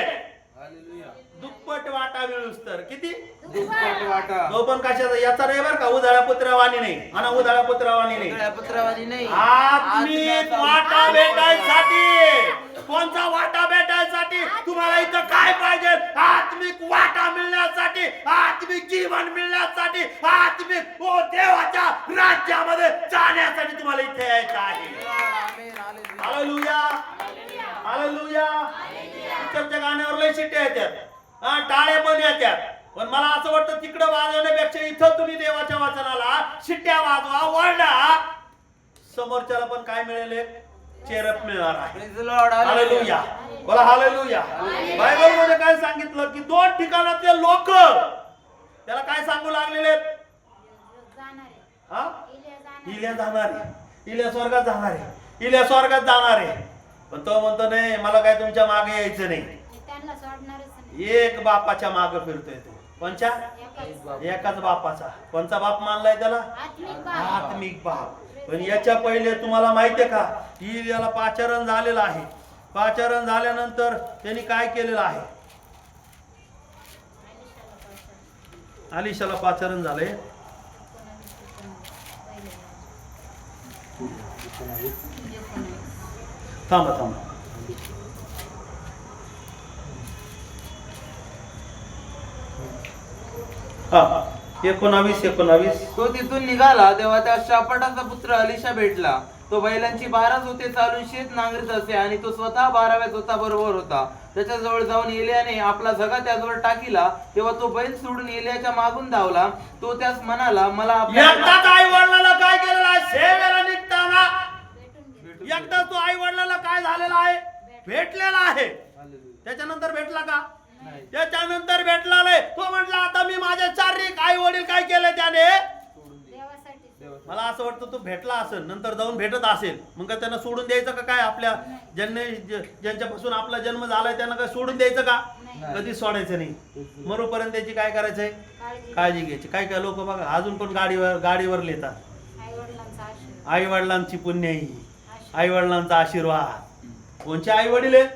Speaker 3: Hallelujah.
Speaker 1: दुप्पट वाटा मिळूस तर किती?
Speaker 3: दुप्पट वाटा.
Speaker 1: तो पण कशाचा? याचा नाही बरं का? उधाळ्या पुत्रावाणी नाही. म्हणा उधाळ्या पुत्रावाणी नाही.
Speaker 3: सगळ्या पत्रावाली नाही.
Speaker 1: आत्मिक वाटा भेटायसाठी. कोणता वाटा भेटायसाठी? तुम्हाला इथं काय पाहिजे? आत्मिक वाटा मिळण्यासाठी, आत्मिक जीवन मिळण्यासाठी, आत्मिक देवाच्या राज्यामध्ये जाण्यासाठी तुम्हाला इथे यायचं आहे.
Speaker 3: Amen. Hallelujah.
Speaker 1: हालेलुया. हालेलुया. पिक्चरच्या गाण्यावर लय शिट्ट्या येतात. हा टाळे पण येतात. पण मला असं वाटतं तिकडं वाजवण्यापेक्षा इथं तुम्ही देवाच्या वाचनाला शिट्ट्या वाजवा, वळला. समोरच्याला पण काय मिळेल? चेरप मिळणार आहे.
Speaker 3: Praise the Lord.
Speaker 1: हालेलुया. बोला हालेलुया. बायबल मध्ये काय सांगितलं की दोन ठिकाणातले लोक त्याला काय सांगू लागलेले आहेत?
Speaker 2: जाणार आहे.
Speaker 1: हा?
Speaker 2: इलिया जाणार आहे.
Speaker 1: इलिया जाणार आहे. इलिया स्वर्गात जाणार आहे. इलिया स्वर्गात जाणार आहे. पण तो म्हणतो नाही, मला काय तुमच्या मागे यायचं नाही.
Speaker 2: मी त्यांना सोडणारच नाही.
Speaker 1: एक बापाच्या मागे फिरतोय तो. कोणच्या?
Speaker 2: एकच.
Speaker 1: एकाच बापाचा. कोणचा बाप मानलाय त्याला?
Speaker 2: आत्मिक बाप.
Speaker 1: आत्मिक बाप. पण याच्या पहिले तुम्हाला माहितीये का? इलियाला पाचारण झालेलं आहे. पाचारण झाल्यानंतर त्यांनी काय केलेलं आहे? आलिशाला पाचारण झालंय. थांबा. हा 19.
Speaker 3: तो तिथून निघाला तेव्हा त्या शापाटाचा पुत्र अलिशा भेटला. तो बैलांची 12 जोते चालून शेत नांगरीत असे आणि तो स्वतः 12व्या जोताबरोबर होता. त्याच्याजवळ जाऊन एलियाने आपला झगा त्याजवळ टाकीला. तेव्हा तो बैल सोडून एलियाच्या मागून धावला. तो त्यास म्हणाला, मला
Speaker 1: एकदाच आई वडिलांना काय केलेलं आहे? सेवेला निघताना
Speaker 2: भेटून घे.
Speaker 1: एकदा तो आई वडिलांना काय झालेला आहे? भेटलेला आहे. त्याच्यानंतर भेटला का?
Speaker 3: नाही.
Speaker 1: त्याच्यानंतर भेटला नाही. तो म्हटला आता मी माझ्या चारिक आई वडील काय केले त्याने?
Speaker 2: देवासाठी
Speaker 1: मला असं वाटतं तो भेटला असेल नंतर जाऊन भेटत असेल मग काय त्यांना सोडून द्यायचं का? काय आपल्या ज्यांच्यापासून आपला जन्म झालाय त्यांना काय सोडून द्यायचं का?
Speaker 2: नाही.
Speaker 1: कधी सोडायचं नाही. मरोपर्यंत त्याची काय करायचंय?
Speaker 2: काळजी
Speaker 1: काळजी घ्यायची. काय काय लोक बघा अजून पण गाडीवर लिहितात.
Speaker 2: आई वडिलांचा आशीर्वाद
Speaker 1: आई वडिलांची पुण्याई,
Speaker 2: आशीर्वाद.
Speaker 1: आई वडिलांचा आशीर्वाद. कोणचे आई वडील आहेत?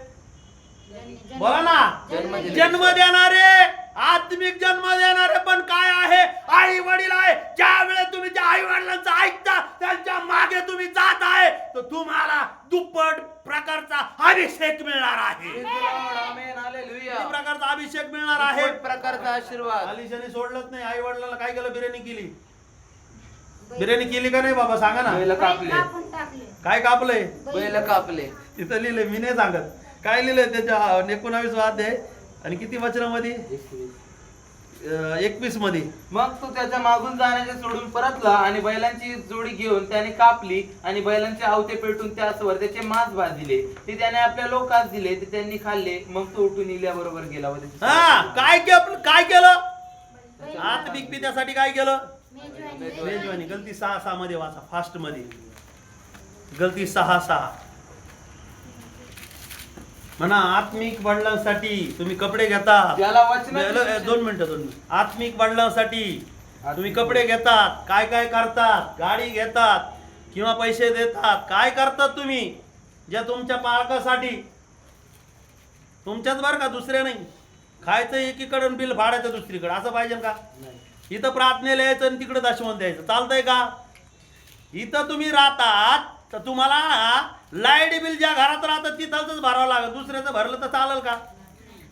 Speaker 2: जन्म-
Speaker 1: बोला ना.
Speaker 3: जन्म दिले.
Speaker 1: जन्म देणारे, आत्मिक जन्म देणारे पण काय आहे? आई वडील आहे. ज्या वेळेस तुम्ही त्या आई वडिलांचं ऐकता त्यांच्या मागे तुम्ही जात आहे तर तुम्हाला दुप्पट प्रकारचा अभिषेक मिळणार आहे.
Speaker 3: Amen, hallelujah.
Speaker 1: किती प्रकारचा अभिषेक मिळणार आहे?
Speaker 3: दुप्पट प्रकारचा आशीर्वाद.
Speaker 1: आलिशाने सोडलंच नाही. आई वडिलांना काय केलं? बिर्याणी केली. बिर्याणी केली का नाही बाबा सांगा ना.
Speaker 3: बैल
Speaker 2: बैल
Speaker 3: कापले.
Speaker 2: कापून टाकले.
Speaker 1: काय कापलंय?
Speaker 3: बैल कापले.
Speaker 1: तिथं लिहिलंय. मी नाही सांगत. काय लिहिलंय त्याच्या 19 अध्याय आणि किती वचनामध्ये? 21 मध्ये.
Speaker 3: मग तो त्याच्या मागून जाण्याचे सोडून परतला आणि बैलांची जोडी घेऊन त्याने कापली आणि बैलांचे आवते पेटून त्याचवर त्याचे मांस भाजले. ते त्याने आपल्या लोकांस दिले. ते त्यांनी खाल्ले. मग तो उठून इल्याबरोबर गेला व त्याची
Speaker 1: हा काय केलं? आत्मिक पित्यासाठी काय केलं?
Speaker 2: मेजवानी.
Speaker 1: मेजवानी. गलती 6:6 मध्ये वाचा. फास्ट मध्ये गलती 6:6 म्हणा. आत्मिक वडिलांसाठी तुम्ही कपडे घेता.
Speaker 3: त्याला वचनात
Speaker 1: 2 मिनिटं. आत्मिक वडिलांसाठी तुम्ही कपडे घेतात. काय काय करतात? गाडी घेतात किंवा पैसे देतात. काय करतात तुम्ही? ज्या तुमच्या पालकासाठी तुमच्याच बरं का, दुसरे नाही. खायचं एकीकडून बिल फाडायचं दुसरीकडे. असं पाहिजे का? इथं प्रार्थनेला यायचं आणि तिकडे दशमन द्यायचं. चालतंय का? इथं तुम्ही राहतात तर तुम्हाला लाईट बिल ज्या घरात राहतात तिथंच भरावं लागेल. दुसऱ्याचं भरलं तर चालेल का?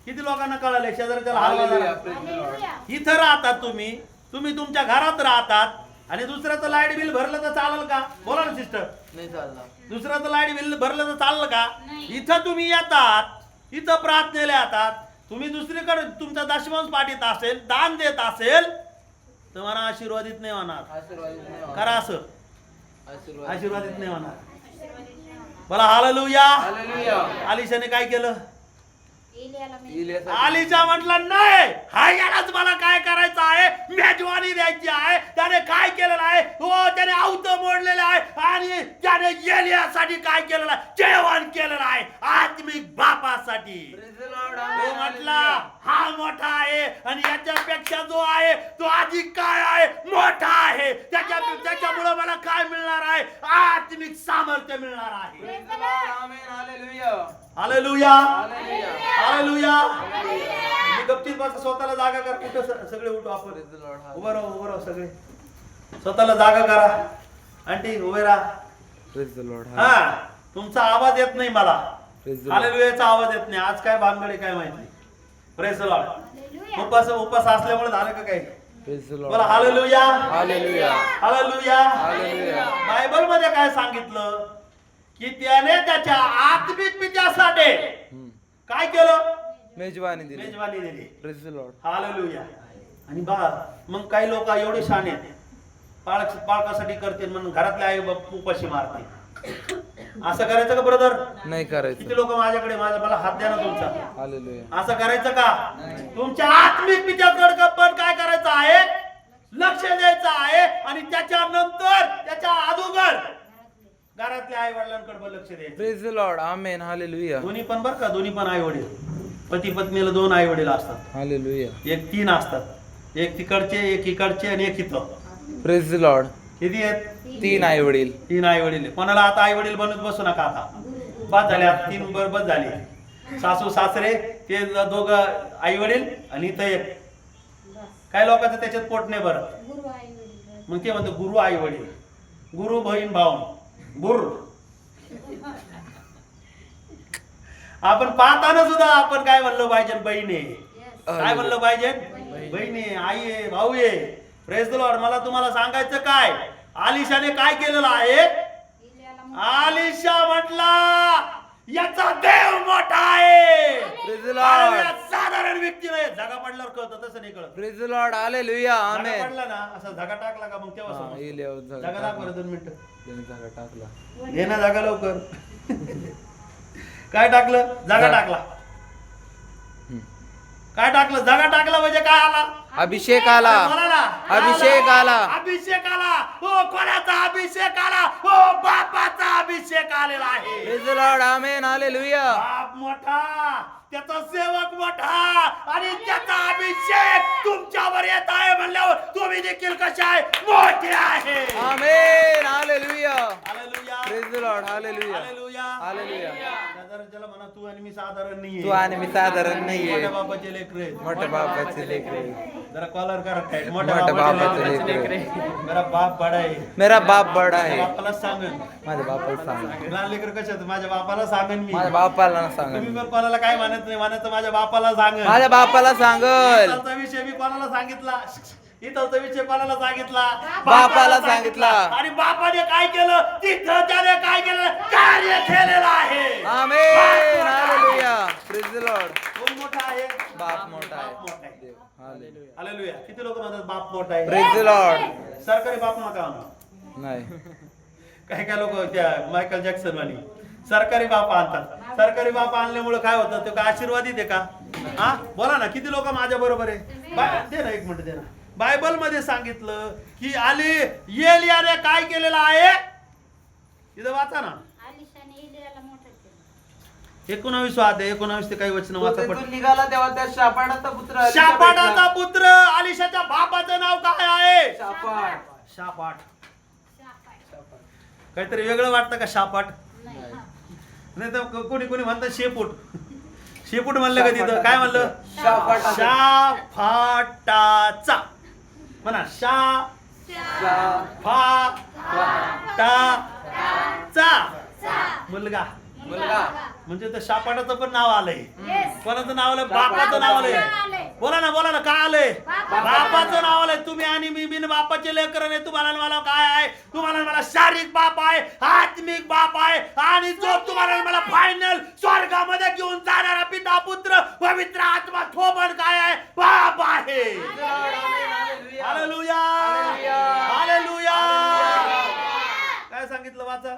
Speaker 1: किती लोकांना कळालंय? शेजारच्याला हलवा जरा.
Speaker 2: हालेलुया.
Speaker 1: इथं राहतात तुम्ही तुमच्या घरात राहतात आणि दुसऱ्याचं लाईट बिल भरलं तर चालेल का? बोला ना सिस्टर.
Speaker 3: नाही चालला.
Speaker 1: दुसऱ्याचं लाईट बिल भरलं तर चालेल का?
Speaker 2: नाही.
Speaker 1: इथं तुम्ही येतात, इथं प्रार्थनेला येतात. तुम्ही दुसरीकडे तुमचा दशमांश पाठीत असेल, दान देत असेल तर मला आशीर्वादित नाही होणार.
Speaker 3: आशीर्वादित नाही होणार.
Speaker 1: करा असं.
Speaker 3: आशीर्वादित.
Speaker 1: आशीर्वादित नाही होणार. मला हालेलुया.
Speaker 3: हालेलुया.
Speaker 1: आलिशाने काय केलं?
Speaker 2: एलियाला
Speaker 3: इलियासाठी.
Speaker 1: आलिशा म्हटलं नाही, हा यालाच मला काय करायचं आहे? मेजवानी द्यायची आहे. त्याने काय केलेलं आहे? हो, त्याने आवत मोडलेलं आहे आणि त्याने एलियासाठी काय केलेलं आहे? जेवण केलेलं आहे आत्मिक बापासाठी.
Speaker 3: Praise the Lord.
Speaker 1: तो
Speaker 3: आमेन,
Speaker 1: म्हटला
Speaker 3: हालेलुया.
Speaker 1: हा मोठा आहे आणि याच्यापेक्षा जो आहे तो अधिक काय आहे? मोठा आहे. त्याच्यामुळे मला काय मिळणार आहे? आत्मिक सामर्थ्य मिळणार आहे.
Speaker 3: Praise the Lord. Amen, hallelujah.
Speaker 1: Hallelujah.
Speaker 3: Hallelujah.
Speaker 1: Hallelujah. मी गपचीत बस. स्वतःला जागा कर. कुठं सगळे उठू आपण.
Speaker 3: Praise the Lord.
Speaker 1: उभं राहू सगळे. स्वतःला जागा करा. आंटी उभे राहा.
Speaker 3: Praise the Lord.
Speaker 1: हा तुमचा आवाज येत नाही मला.
Speaker 3: Praise the Lord.
Speaker 1: हालेलुयाचा आवाज येत नाही. आज काय भानगड काय माहिती. Praise the Lord.
Speaker 2: हालेलुया.
Speaker 1: उपास असल्यामुळे झालं का काही?
Speaker 3: Praise the Lord.
Speaker 1: बोला hallelujah.
Speaker 3: Hallelujah.
Speaker 1: Hallelujah.
Speaker 3: Hallelujah.
Speaker 1: Bible मध्ये काय सांगितलं की त्याने त्याच्या आत्मिक पित्यासाठी काय केलं?
Speaker 3: मेजवानी दिली.
Speaker 1: मेजवानी दिली.
Speaker 3: Praise the Lord.
Speaker 1: हालेलुया. आणि बघा मग काही लोक एवढे शाणे आहेत, पालकासाठी करतील म्हणून घरातले आई बाप उपाशी मारते. असं करायचं का ब्रदर?
Speaker 3: नाही करायचं.
Speaker 1: किती लोक माझ्याकडे मला हात द्या ना तुमचा.
Speaker 3: हालेलुया.
Speaker 1: असं करायचं का? तुमच्या आत्मिक पित्याकडे पण काय करायचं आहे? लक्ष द्यायचं आहे आणि त्याच्यानंतर त्याच्या अगोदर घरातल्या आई वडिलांकडे पण लक्ष द्यायचं.
Speaker 3: Praise the Lord. Amen, hallelujah.
Speaker 1: दोन्ही पण बरं का, दोन्ही पण आई वडील. पती पत्नीला 2 आई वडील असतात.
Speaker 3: हालेलुया.
Speaker 1: एक 3 असतात. एक तिकडचे, एक इकडचे आणि एक इथं.
Speaker 3: Praise the Lord.
Speaker 1: किती आहेत?
Speaker 3: 3 आई वडील.
Speaker 1: 3 आई वडील. कोणाला आता आई वडील बनत बसू नका. आता बस झाले. आता 3 बरोबर झाले. सासू सासरे ते दोघं आई वडील आणि इथं एक. काही लोकांचं त्याच्यात पोट नाही भरत.
Speaker 2: गुरु आई वडील.
Speaker 1: मग ते म्हणतो गुरु आई वडील, गुरु बहीण भाऊ, गुरु. आपण पाहताना सुद्धा आपण काय म्हणलं पाहिजे? बहीण आहे. काय म्हणलं पाहिजे? बहीण आहे, आई आहे, भाऊ आहे. Praise the Lord. मला तुम्हाला सांगायचं काय? आलिशाने काय केलेलं आहे?
Speaker 2: एलियाला
Speaker 1: हालेलुया. साधारण व्यक्ती नाही, जागा पडल्यावर कळतं, तसं नाही कळत.
Speaker 3: प्रेज द लॉर्ड हालेलुया
Speaker 1: जागा
Speaker 3: आमेन
Speaker 1: पडला ना, असा जागा टाकला का मग तेव्हा समजतं.
Speaker 3: इलियावर जागा
Speaker 1: जागा दाखव
Speaker 3: टाकला.
Speaker 1: बरं 2 मिनिटं.
Speaker 3: त्याने जागा टाकला.
Speaker 1: घे ना जागा लवकर. काय टाकलं? जागा टाकला. काय टाकलं? जागा टाकला म्हणजे काय आला?
Speaker 3: अभिषेक आला.
Speaker 1: बोला ना.
Speaker 3: अभिषेक आला.
Speaker 1: अभिषेक आला. हो, कोणाचा अभिषेक आला? हो, बापाचा अभिषेक आलेला आहे.
Speaker 3: Praise the Lord amen hallelujah.
Speaker 1: बाप मोठा, त्याचा सेवक मोठा आणि त्याचा अभिषेक तुमच्यावर येत आहे म्हणल्यावर तुम्ही देखील कशा आहे? मोठे आहे.
Speaker 3: Amen hallelujah.
Speaker 1: Hallelujah.
Speaker 3: Praise the Lord hallelujah.
Speaker 1: Hallelujah.
Speaker 3: Hallelujah.
Speaker 1: त्याला म्हणा तू आणि मी साधारण नाहीये.
Speaker 3: तू आणि मी साधारण नाहीये.
Speaker 1: मोठ्या बापाचे लेकरं आहेत.
Speaker 3: मोठ्या बापाचे लेकरे.
Speaker 1: जरा कॉलर करा काय.
Speaker 3: मोठ्या बापाचे लेकरे.
Speaker 1: मेरा बाप बडा आहे.
Speaker 3: मेरा बाप बडा है.
Speaker 1: बापाला सांगन.
Speaker 3: माझ्या बापाला सांग.
Speaker 1: लहान लेकर कशात? माझ्या बापाला सांगन मी.
Speaker 3: माझ्या बापाला सांग.
Speaker 1: तुम्ही पण कोणाला काय म्हणत नाही, म्हणायचं माझ्या बापाला सांगन.
Speaker 3: माझ्या बापाला सांगल.
Speaker 1: इथलचा विषय मी कोणाला सांगितला? इथलचा विषय कोणाला सांगितला?
Speaker 3: बापाला सांगितला.
Speaker 1: आणि बापाने काय केलं? तिथं त्याने काय केलं? कार्य केलेलं आहे.
Speaker 3: Amen hallelujah. Praise the Lord.
Speaker 1: कोण मोठा आहे?
Speaker 3: बाप मोठा आहे.
Speaker 1: बाप मोठा आहे.
Speaker 3: हालेलुया.
Speaker 1: हालेलुया. किती लोक म्हणतात बाप मोठा आहे?
Speaker 3: Praise the Lord.
Speaker 1: सरकारी बाप नका म्हणू.
Speaker 3: नाही.
Speaker 1: काही काय लोक त्या मायकल जॅक्सन वाणी सरकारी बाप आणतात. सरकारी बाप आणल्यामुळे काय होतं? तो काय आशीर्वादित आहे का? हा, बोला ना. किती लोक माझ्या बरोबर आहे? दे ना 1 मिनिट दे ना. बायबल मध्ये सांगितलं की एलियाने काय केलेलं आहे? तिथं वाचा ना.
Speaker 2: आलिशाने एलियाला मोठं केलं.
Speaker 1: 19 वाद 19 ते काही वचन
Speaker 3: तो
Speaker 1: वाचा.
Speaker 3: तिथून निघाला तेव्हा त्या शापाडाचा पुत्र अलीशा
Speaker 1: शापाटाचा
Speaker 3: भेटला.
Speaker 1: पुत्र आलिशाच्या बापाचं नाव काय आहे?
Speaker 3: शापाड.
Speaker 1: शापाट.
Speaker 2: शापाट.
Speaker 1: काहीतरी वेगळं वाटतं का शापाट?
Speaker 2: नाही.
Speaker 1: नाही तर कोणी कोणी म्हणतात शेपूट. शेपूट म्हणलं का तिथं? काय म्हणलं?
Speaker 3: शापाटाचा.
Speaker 1: शाफाटाचा. म्हणा शाफाटाचा मुलगा.
Speaker 3: मुलगा.
Speaker 1: म्हणजे त्या शापाटाचं पण नाव आलंय.
Speaker 2: Yes.
Speaker 1: कोणाचं नाव आलंय? बापाचं नाव आलंय. बोला ना बोला ना. काय आलंय? बापाचं नाव आलंय. तुम्ही आणि मी बिन बापाचे लेकर नाही. तुम्हाला आणि मला काय आहे? तुम्हाला आणि मला शारीरिक बाप आहे, आत्मिक बाप आहे, आणि जो तुम्हाला आणि मला फायनल स्वर्गामध्ये घेऊन जाणारा पिता पुत्र पवित्र आत्मा तो पण काय आहे? बाप आहे. हालेलुया. हालेलुया. काय सांगितलं वाचा?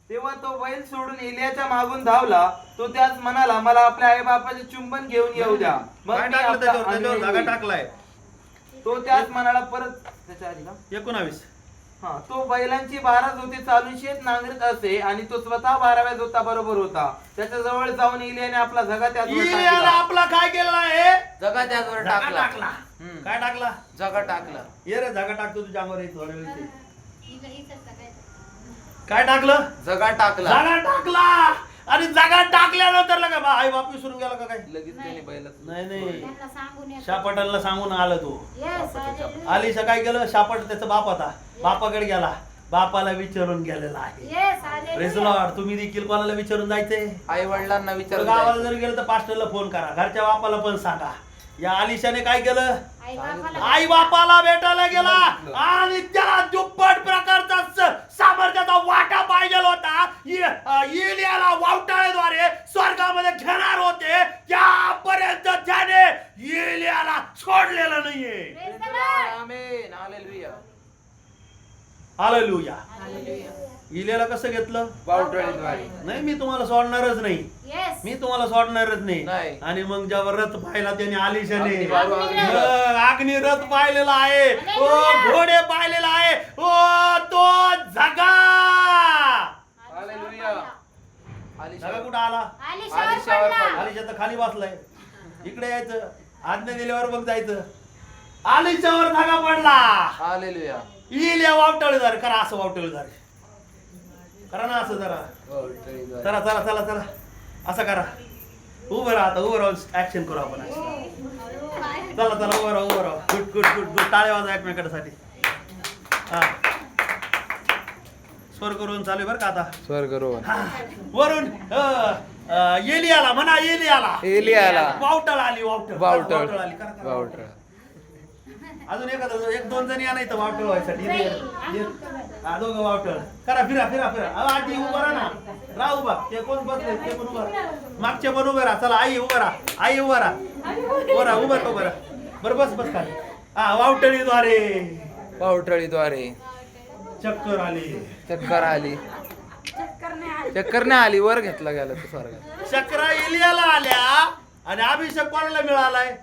Speaker 3: तेव्हा तो बैल सोडून एलियाच्या मागून धावला. तो त्याच म्हणाला, मला आपल्या आई बापाचे चुंबन घेऊन येऊ द्या. मग
Speaker 1: काय
Speaker 3: मी
Speaker 1: टाकलं
Speaker 3: आपला
Speaker 1: त्याच्यावर? त्याच्यावर
Speaker 3: अन्य
Speaker 1: जागा
Speaker 3: होईल.
Speaker 1: टाकलाय.
Speaker 3: तो त्याच म्हणाला परत त्याच्या आधी का?
Speaker 1: 19.
Speaker 3: हा, तो बैलांची 12 जोती चालून शेत नांगरत असे आणि तो स्वतः 12व्या जोता बरोबर होता. त्याच्या जवळ जाऊन एलियाने आपला झगा त्याचवर
Speaker 1: इलियाला
Speaker 3: टाकला.
Speaker 1: आपला काय केलेला आहे?
Speaker 3: झगा त्याचवर
Speaker 1: जागा
Speaker 3: टाकला.
Speaker 1: टाकला. काय टाकला?
Speaker 3: झगा टाकला.
Speaker 1: ये रे जागा टाकतो तुझ्या अंगावर येतो थोड्या वेळ इथे.
Speaker 2: इथं काय?
Speaker 1: काय टाकलं?
Speaker 3: झगा टाकला.
Speaker 1: जागा टाकला. आणि जागा टाकल्यानंतर लगा आई बाप विसरून गेला का काय?
Speaker 3: लगेच त्याने बैलाच
Speaker 1: नाही नाही.
Speaker 2: त्यांना सांगून येतो.
Speaker 1: शापाटाला सांगून आला तो.
Speaker 2: Yes, hallelujah.
Speaker 1: आलिशा काय केलं? शापाट त्याचा बाप होता. बापाकडे गेला. बापाला विचारून गेलेला आहे.
Speaker 2: Yes, hallelujah.
Speaker 1: Praise the Lord. तुम्ही देखील कोणाला विचारून जायचंय?
Speaker 3: आई वडिलांना
Speaker 1: तर
Speaker 3: विचार
Speaker 1: गावाला जर गेलं तर पास्टरला फोन करा. घरच्या बापाला पण सांगा. या आलिशाने काय केलं?
Speaker 2: आई बापाला
Speaker 1: आई बापाला भेटायला गेला आणि त्याला दुप्पट प्रकारचा सामर्थ्याचा वाटा पाहिजे होता. इलियाला वावटाळ्याद्वारे स्वर्गामध्ये घेणार होते. त्यापर्यंत त्याने इलियाला सोडलेलं नाहीये.
Speaker 2: Praise the Lord.
Speaker 3: Amen hallelujah.
Speaker 1: Hallelujah.
Speaker 2: Hallelujah.
Speaker 1: इलियाला कसं घेतलं?
Speaker 3: वावटळीद्वारे.
Speaker 1: नाही मी तुम्हाला सोडणारच नाही.
Speaker 2: Yes.
Speaker 1: मी तुम्हाला सोडणारच
Speaker 3: नाही.
Speaker 1: नाही. आणि मग जेव्हा रथ पाहिला त्याने आलिशाने
Speaker 3: अग्नी बारू अग्नी.
Speaker 1: मग अग्नी रथ पाहिलेला आहे. ओ घोडे पाहिलेला आहे. ओ तो झगा.
Speaker 3: हालेलुया.
Speaker 1: झगा कुठं आला?
Speaker 2: आलिशावर
Speaker 3: आलिशावर
Speaker 2: पडला.
Speaker 3: पडला.
Speaker 1: आलिशा तर खाली बसलाय. इकडे यायचं. आज्ञा दिल्यावर मग जायचं. आलिशावर झगा पडला.
Speaker 3: हालेलुया.
Speaker 1: इलिया वावटळीदार. करा असं वावटळीदार. करा ना असं जरा.
Speaker 3: वावटळीद्वारे.
Speaker 1: चला चला चला चला. असं करा. उभं राहा आता. उभं राहून ऍक्शन करू आपण. चला चला उभं राहा उभं राहा. Good good good good. टाळ्या वाजा एकमेकांसाठी. हा. स्वर करून चालू आहे बरं का आता.
Speaker 3: स्वर्ग रोहन.
Speaker 1: हा. वरून एलियाला म्हणा.
Speaker 3: एलियाला.
Speaker 1: वावटळ आली. वावटळ
Speaker 3: वावटळ.
Speaker 1: वावटळ आली. करा, करा.
Speaker 3: वावटळ.
Speaker 1: अजून एखादं 1-2 जणी या नाही तर वावटळ व्हायसाठी. दोघं वावटळ करा फिरा फिरा फिरा आजी उभा राहा ना राहा उभा ते कोण बसले ते पण उभा राहा. मागचे पण उभे राहा चला आई उभा राहा आई उभा राहा उभा राहा उभा राहा बरं बस बस खाली हा वावटळीद्वारे
Speaker 3: पावटळीद्वारे
Speaker 1: चक्कर आली
Speaker 3: चक्कर आली चक्कर नाही आली वर घेतला गेला तो स्वर्गात
Speaker 1: चक्रा इलियाला आल्या आणि अभिषेक कोणाला मिळालाय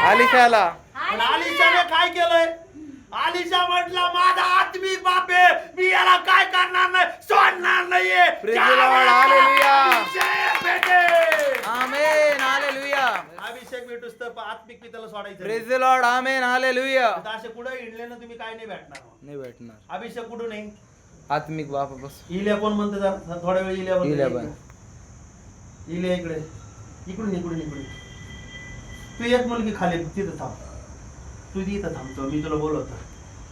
Speaker 3: आलिशाला
Speaker 1: आणि आलिशाने काय केलंय आलिशा म्हटलं माझा आत्मिक बाप आहे मी याला काय करणार नाही सोडणार नाहीये
Speaker 3: Praise the Lord, hallelujah.
Speaker 1: अभिषेक भेटे.
Speaker 3: आमेन हालेलुया
Speaker 1: अभिषेक भेटूस तर आत्मिक पित्याला सोडायचं
Speaker 3: praise the Lord amen hallelujah
Speaker 1: आता असे कुठे हिंडले ना तुम्ही काय नाही भेटणार
Speaker 3: नाही भेटणार
Speaker 1: अभिषेक कुठून नाही
Speaker 3: आत्मिक बाप बस
Speaker 1: इल्या कोण म्हणते जरा थोड्या वेळ इल्या
Speaker 3: इल्या
Speaker 1: म्हणते
Speaker 3: पण.
Speaker 1: इल्या इकडे इकडून इकडून इकडून तू एक मुलगी खाली तिथं थांब तू तिथं थांबतो मी तुला बोलवतो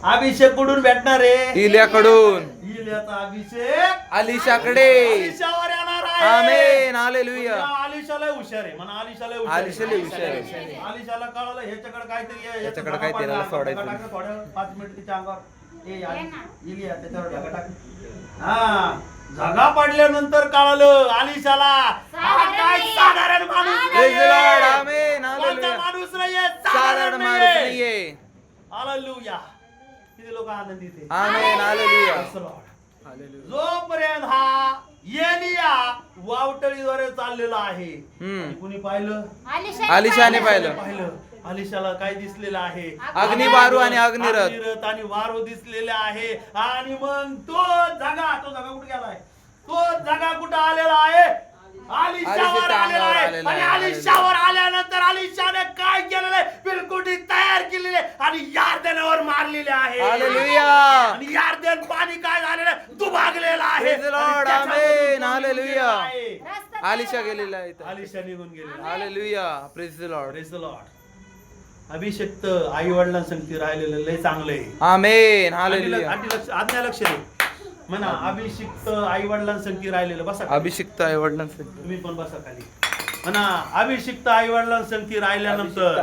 Speaker 1: अभिषेक कुठून भेटणार आहे
Speaker 3: इल्याकडून
Speaker 1: इल्याचा अभिषेक
Speaker 3: आलिशाकडे
Speaker 1: आलिशावर येणार आहे
Speaker 3: आमेन हालेलुया
Speaker 1: आलिशाला हुशार आहे म्हणा आलिशाला
Speaker 3: आलिशाला हुशार आहे.
Speaker 1: आलिशाला कळलं ह्याच्याकडे काहीतरी आहे,
Speaker 3: ह्याच्याकडे
Speaker 1: ह्याचा
Speaker 3: काहीतरी
Speaker 1: धगा
Speaker 3: याला सोडायचं.
Speaker 1: पडला, धगा थोड्या 5 मिनिट तिच्या अंगावर इलिया त्याच्यावर धगा टाक हा धगा पडल्यानंतर कळलं आलिशाला हा काय साधारण माणूस
Speaker 3: प्रेज द लॉर्ड
Speaker 1: नाहीये.
Speaker 3: आमेन
Speaker 1: कोणता
Speaker 3: हालेलुया
Speaker 1: माणूस नाहीये
Speaker 3: साधारण माणूस नाहीये
Speaker 1: हालेलुया किती लोक आनंदित आहे
Speaker 3: amen hallelujah
Speaker 1: Praise the Lord. जोपर्यंत हा एलिया वावटळीद्वारे चाललेला आहे आणि कुणी पाहिलं
Speaker 3: आलिशाने पाहिलं
Speaker 1: आलिशाला काय दिसलेलं आहे
Speaker 3: अग्निबारू आणि अग्निरथ
Speaker 1: आणि वारू दिसलेले आहे आणि मग तो जागा कुठे गेलाय तो जागा कुठं आलेला आहे आलिशावर आलेला आहे आणि आलिशावर आल्यानंतर आलिशाने काय केलेलं आहे बिलकुटी तयार केलेले आणि यार्दनावर मारलेले आहे
Speaker 3: हालेलुया
Speaker 1: आणि यार्दन पाणी काय झालेलं आहे दुभागलेलं आहे
Speaker 3: Praise the Lord,
Speaker 1: आणि त्याच्यामध्ये
Speaker 3: Amen,
Speaker 1: तो
Speaker 3: Hallelujah.
Speaker 1: गेलेला आहे.
Speaker 3: आलिशा गेलेला आहे इथं.
Speaker 1: आलिशा निघून गेलेला
Speaker 3: hallelujah praise the Lord
Speaker 1: Praise the Lord. अभिषेक आई वडिलांसंगती राहिलेलं लय चांगलं आहे
Speaker 3: आमेन हालेलुया
Speaker 1: आज्ञा लक्ष दे म्हणा अभिषिक्त आई वडिलांसंगती राहिलेलं बसा खाली.
Speaker 3: अभिषिक्त आई वडिलांसाठी
Speaker 1: तुम्ही पण बसा खाली म्हणा अभिषिक्त आई वडिलांसंगती राहिल्यानंतर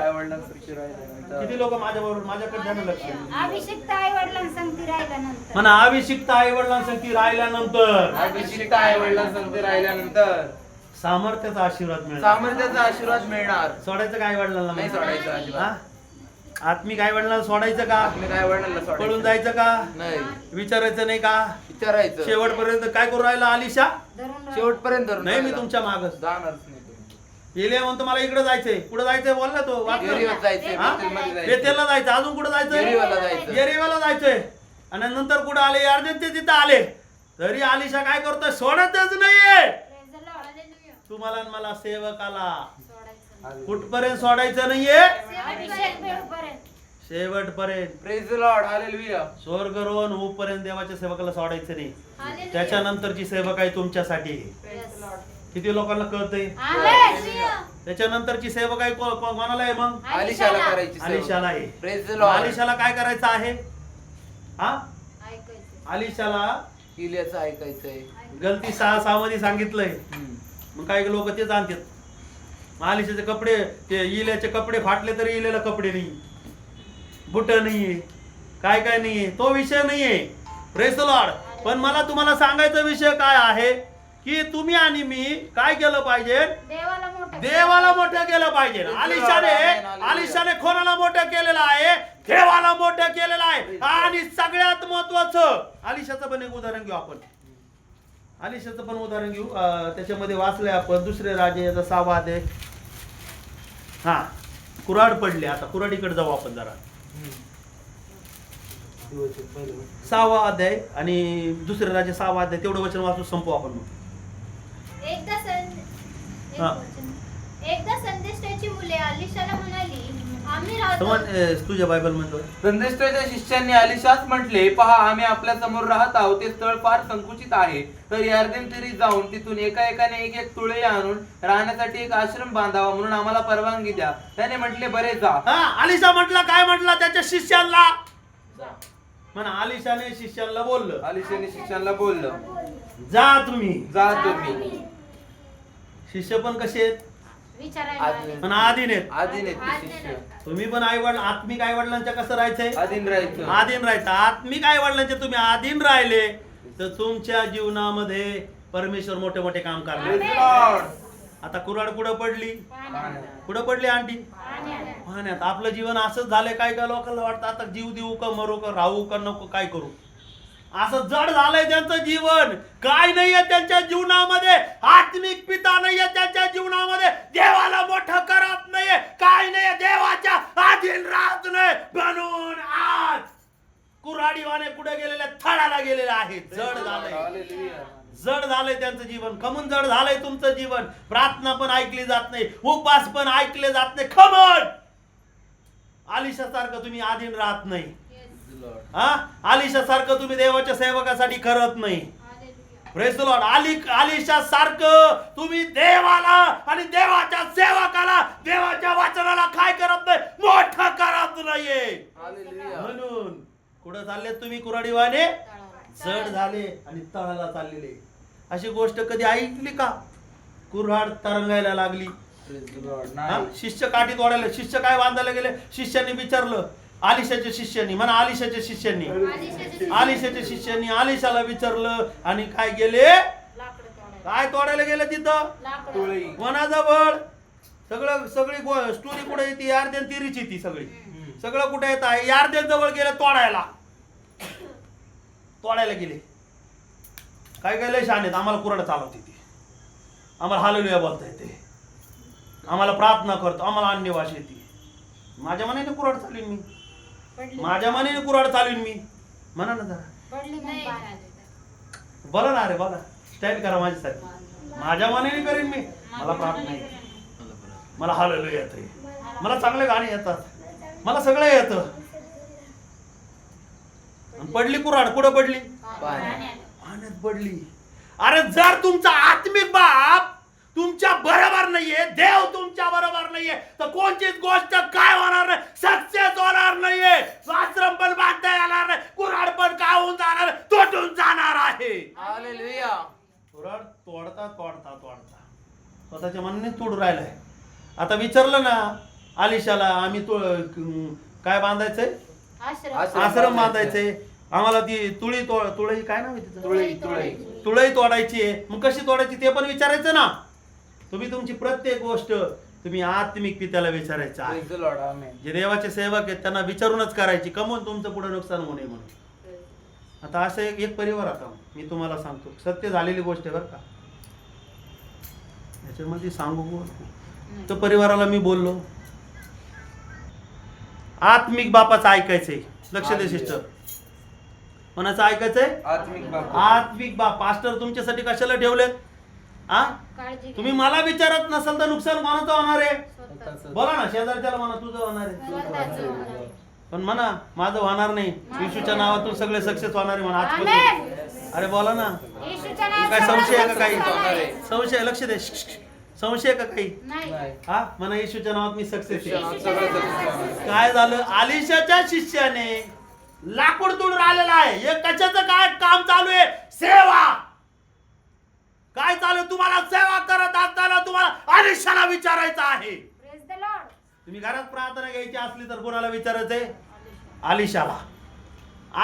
Speaker 1: किती लोक माझ्याकडे ध्यान लक्ष दे.
Speaker 2: अभिषिक्त आई वडिलांसंगती राहिल्यानंतर
Speaker 1: म्हणा अभिषिक्त आई वडिलांसंगती राहिल्यानंतर
Speaker 3: अभिषिक्त आई वडिलांसाठी राहिल्यानंतर
Speaker 1: सामर्थ्याचा आशीर्वाद मिळेल
Speaker 3: सामर्थ्याचा आशीर्वाद मिळणार
Speaker 1: सोडायचं काय वडिलांना
Speaker 3: नाही सोडायचं अजिबात.
Speaker 1: हा? आत्मिक आई वडिलांना सोडायचं का
Speaker 3: आपल्या काय वडिलांना
Speaker 1: पळून
Speaker 3: सोडायचं
Speaker 1: जायचं का
Speaker 3: नाही
Speaker 1: विचारायचं नाही का
Speaker 3: विचारायचं
Speaker 1: शेवटपर्यंत काय करू राहिला आलिशा
Speaker 2: धरून
Speaker 3: शेवटपर्यंत धरून
Speaker 1: नाही मी
Speaker 3: राहिला.
Speaker 1: तुमच्या मागच
Speaker 3: जाणारच नाही तुम्ही.
Speaker 1: गेले म्हणतो मला इकडे जायचंय कुठे जायचंय बोल ना तो वाचलं.
Speaker 3: एरियात जायचंय
Speaker 1: हा?
Speaker 3: बेतेलमध्ये जायचंय.
Speaker 1: बेतेलला जायचं अजून कुठे
Speaker 3: येरीवाला
Speaker 1: जायचंय
Speaker 3: जायचं.
Speaker 1: येरीवाला जायचंय आणि नंतर कुठे आले अर्जंट तिथं आले तरी आलिशा काय करतोय सोडतच नाहीये
Speaker 2: Praise the Lord. Hallelujah.
Speaker 1: तुम्हाला आणि मला सेवकाला
Speaker 2: सोडायचं.
Speaker 1: कुठपर्यंत सोडायचं नाहीये
Speaker 2: अभिषेक मिळूपर्यंत.
Speaker 1: शेवटपर्यंत
Speaker 3: प्रेज द लॉर्ड हालेलुया
Speaker 1: स्वर्गरोहन होऊपर्यंत देवाच्या सेवकाला सोडायचं नाही त्याच्यानंतरची सेवक आहे तुमच्यासाठी
Speaker 2: Yes.
Speaker 1: किती लोकांना कळतंय
Speaker 2: Amen.
Speaker 1: त्याच्यानंतरची सेवक आहे कोणाला आहे मग
Speaker 3: आलिशाला करायची
Speaker 1: आलिशाला आहे
Speaker 3: प्रेज द लॉर्ड
Speaker 1: आलिशाला काय करायचं आहे हा
Speaker 2: ऐकायचं.
Speaker 1: आलिशाला
Speaker 3: इलियाचं ऐकायचंय
Speaker 1: गलती 6:6 मध्ये सांगितलंय मग काही लोक तेच आणतात मग आलिशाचे कपडे ते इल्याचे कपडे फाटले तरी इल्याला कपडे नाही बुट नाहीये काय काय नाहीये तो विषय नाहीये प्रेज द लॉर्ड पण मला तुम्हाला सांगायचा विषय काय आहे की तुम्ही आणि मी काय केलं पाहिजे
Speaker 2: देवाला मोठं
Speaker 1: देवाला मोठं केलं पाहिजे आलिशाने कोणाला मोठं केलेलं आहे देवाला मोठं केलेलं आहे आणि सगळ्यात महत्वाचं आलिशाचं पण एक उदाहरण घेऊ आपण आलिशाचं पण उदाहरण घेऊ त्याच्यामध्ये वाचलंय आपण दुसरे राजे याचा 6वा अध्याय हा कुऱ्हाड पडले आता कुऱ्हाडीकडे जाऊ आपण जरा 6वा अध्याय आणि दुसरे राजे 6वा अध्याय तेवढं वचन वाचून संपू आपण मग हा.
Speaker 4: एकदा संदेष्टाची मुले अलिशाला म्हणाली आम्ही राहतो
Speaker 1: तुझ्या बायबल मध्ये
Speaker 3: संदेष्टाच्या शिष्यांनी आलिशास म्हटले पहा आम्ही आपल्या समोर राहत आहोत ते स्थळ फार संकुचित आहे तर यार्देन तरी जाऊन तिथून एकाने एक तुळे आणून राहण्यासाठी एक आश्रम बांधावा म्हणून आम्हाला परवानगी द्या त्याने म्हटले बरे जा
Speaker 1: हा आलिशा म्हटला काय म्हटला त्याच्या शिष्यांना म्हणा आलिशाने शिष्यांना बोललं
Speaker 3: आलिशाने शिष्यांना बोललं
Speaker 1: जा तुम्ही
Speaker 3: जा तुम्ही
Speaker 1: शिष्य पण कसे आहेत
Speaker 2: विचारायला आले.
Speaker 1: पण आधीन आहेत.
Speaker 3: आधीन आहेत ते शिष्य.
Speaker 1: तुम्ही पण आई वडील आत्मिक आई वडिलांच्या कसं राहायचंय?
Speaker 3: आधीन राहायचं.
Speaker 1: आधीन राहायचं. आत्मिक आई वडिलांचे तुम्ही आधीन राहिले तर तुमच्या जीवनामध्ये परमेश्वर मोठे मोठे काम करणार.
Speaker 3: Praise the Lord.
Speaker 1: आता कुऱ्हाड कुठं पडली?
Speaker 3: पाण्यात.
Speaker 1: कुठं पडली आंटी?
Speaker 2: पाण्यात.
Speaker 1: पाण्यात. आपलं जीवन असंच झालंय. काय काय लोकांना वाटतं आता जीव देऊ का मरू का राहू का नको काय करू, असं जड झालंय त्यांचं जीवन. काय नाहीये त्यांच्या जीवनामध्ये, आत्मिक पिता नाहीये त्यांच्या जीवनामध्ये, देवाला मोठं करत नाहीये, काय नाहीये, देवाच्या अधीन राहत नाही. म्हणून आज कुऱ्हाडीवाने कुठे गेलेले? थळाला गेलेले आहेत. जड झालंय.
Speaker 3: Hallelujah.
Speaker 1: जड झालंय त्यांचं जीवन. खमून जड झालंय तुमचं जीवन. प्रार्थना पण ऐकली जात नाही, उपवास पण ऐकले जात नाही. खमून आलिशा सारखं तुम्ही आधीन राहत नाही.
Speaker 3: Praise the Lord.
Speaker 1: हा, आलिशा सारखं तुम्ही देवाच्या सेवकासाठी करत नाही. Praise the Lord. आलिशा सारखं तुम्ही देवाला आणि देवाच्या सेवकाला, देवाच्या वचनाला काय करत नाही? मोठं करत नाहीये.
Speaker 3: Hallelujah.
Speaker 1: म्हणून कुठं चालले तुम्ही कुऱ्हाडीवाने? जड झाले आणि तळाला चाललेले. अशी गोष्ट कधी ऐकली का? कुऱ्हाड तरंगायला लागली.
Speaker 3: Praise the Lord.
Speaker 1: हा?
Speaker 3: नाही.
Speaker 1: शिष्य काठीत ओढायला. शिष्य काय बांधायला गेले? शिष्यांनी विचारलं. आलिशाच्या शिष्यांनी म्हणा, आलिशाच्या शिष्यांनी, आलिशाच्या शिष्यांनी आलिशाला विचारलं आणि काय गेले?
Speaker 2: लाकडं तोडायला.
Speaker 1: काय तोडायला गेले तिथं?
Speaker 2: लाकडं.
Speaker 3: तुळई.
Speaker 1: वनाजवळ. सगळी स्टोरी कुठे येते? यार्देन तिरीची ती सगळी. सगळं कुठे येत आहे? यार्देन जवळ गेले तोडायला. तोडायला गेले. काय काय लय शान आहेत. आम्हाला कुऱ्हाड चालवते ती, आम्हाला हालेलुया बोलता येते, आम्हाला प्रार्थना करतो, आम्हाला अन्य भाषा येते. माझ्या मनाने कुऱ्हाड चालवीन मी,
Speaker 2: पडली.
Speaker 1: माझ्या मनाने कुऱ्हाड चालवीन मी. म्हणा ना जरा,
Speaker 2: पडली मग पाण्यात.
Speaker 1: बोला ना. अरे बोला, स्टाईल करा माझ्यासाठी. माझ्या मनाने करीन मी. मला प्रार्थना येते, मला हालेलुया येते, मला चांगले गाणे येतात, मला सगळं येतं. आणि पडली कुऱ्हाड. कुठं पडली?
Speaker 2: पाण्यात.
Speaker 1: पाण्यात पडली. अरे जर तुमचा आत्मिक बाप तुमच्या बरोबर नाहीये, देव तुमच्या बरोबर नाहीये, तर कोणतीच गोष्ट काय होणार नाही, सक्सेस होणार नाहीये. आश्रम पण बांधता येणार नाही, कुऱ्हाड पण काय होऊन जाणार, तुटून जाणार आहे.
Speaker 3: Hallelujah.
Speaker 1: कुऱ्हाड तोडता तोडता तोडता स्वतःच्या मनाने तोडून राहिलाय. आता विचारलं ना आलिशाला, आम्ही काय बांधायचंय?
Speaker 2: आश्रम.
Speaker 1: आश्रम बांधायचंय आम्हाला. ती तुळई काय नाव आहे तिचं?
Speaker 3: तुळई.
Speaker 1: तुळई तोडायची आहे. मग कशी तोडायची ते पण विचारायचं ना. तुम्ही तुमची प्रत्येक गोष्ट तुम्ही आत्मिक पित्याला विचारायचं आहे.
Speaker 3: Praise the Lord. Amen.
Speaker 1: जे देवाचे सेवक आहेत त्यांना विचारूनच करायची, कमवून तुमचं पुढे नुकसान होऊ नये म्हणून. आता असं एक परिवार, आता मी तुम्हाला सांगतो, सत्य झालेली गोष्ट आहे बरं का, याच्यामध्ये सांगू. तर परिवाराला मी बोललो, आत्मिक बापाचं ऐकायचंय. लक्ष दे सिस्टर, कोणाचं ऐकायचंय?
Speaker 3: आत्मिक बाप.
Speaker 1: आत्मिक बाप. पास्टर तुमच्यासाठी कशाला ठेवलेत? हा,
Speaker 2: काळजी घे.
Speaker 1: तुम्ही मला विचारत नसाल तर नुकसान कोणाचं होणार आहे?
Speaker 2: स्वतःचं.
Speaker 1: बोला ना, शेजारच्याला म्हणा तुझं होणार आहे.
Speaker 2: स्वतःचं.
Speaker 1: पण म्हणा माझं होणार नाही, येशूच्या नावातून सगळे सक्सेस होणार आहे म्हणा
Speaker 2: आमेन.
Speaker 1: आजपासून. अरे बोला ना.
Speaker 2: येशूच्या नावात
Speaker 1: काय संशय आहे का
Speaker 2: सर्व
Speaker 1: काही?
Speaker 2: सक्सेस होणार आहे.
Speaker 1: संशय? लक्ष दे. संशय आहे का काही?
Speaker 2: नाही.
Speaker 3: नाही.
Speaker 1: हा, म्हणा येशूच्या नावात मी सक्सेस आहे.
Speaker 2: येशूच्या नावात सक्सेस.
Speaker 1: काय झालं? आलिशाच्या शिष्याने लाकूड तोडून आलेला आहे. हे कशाचं काय काम चालू आहे? सेवा. काय चालू आहे? तुम्हाला सेवा करत असताना तुम्हाला आलिशाला विचारायचं आहे.
Speaker 2: Praise the Lord.
Speaker 1: तुम्ही घरात प्रार्थना घ्यायची असली तर कोणाला विचारायचंय? आलिशाला.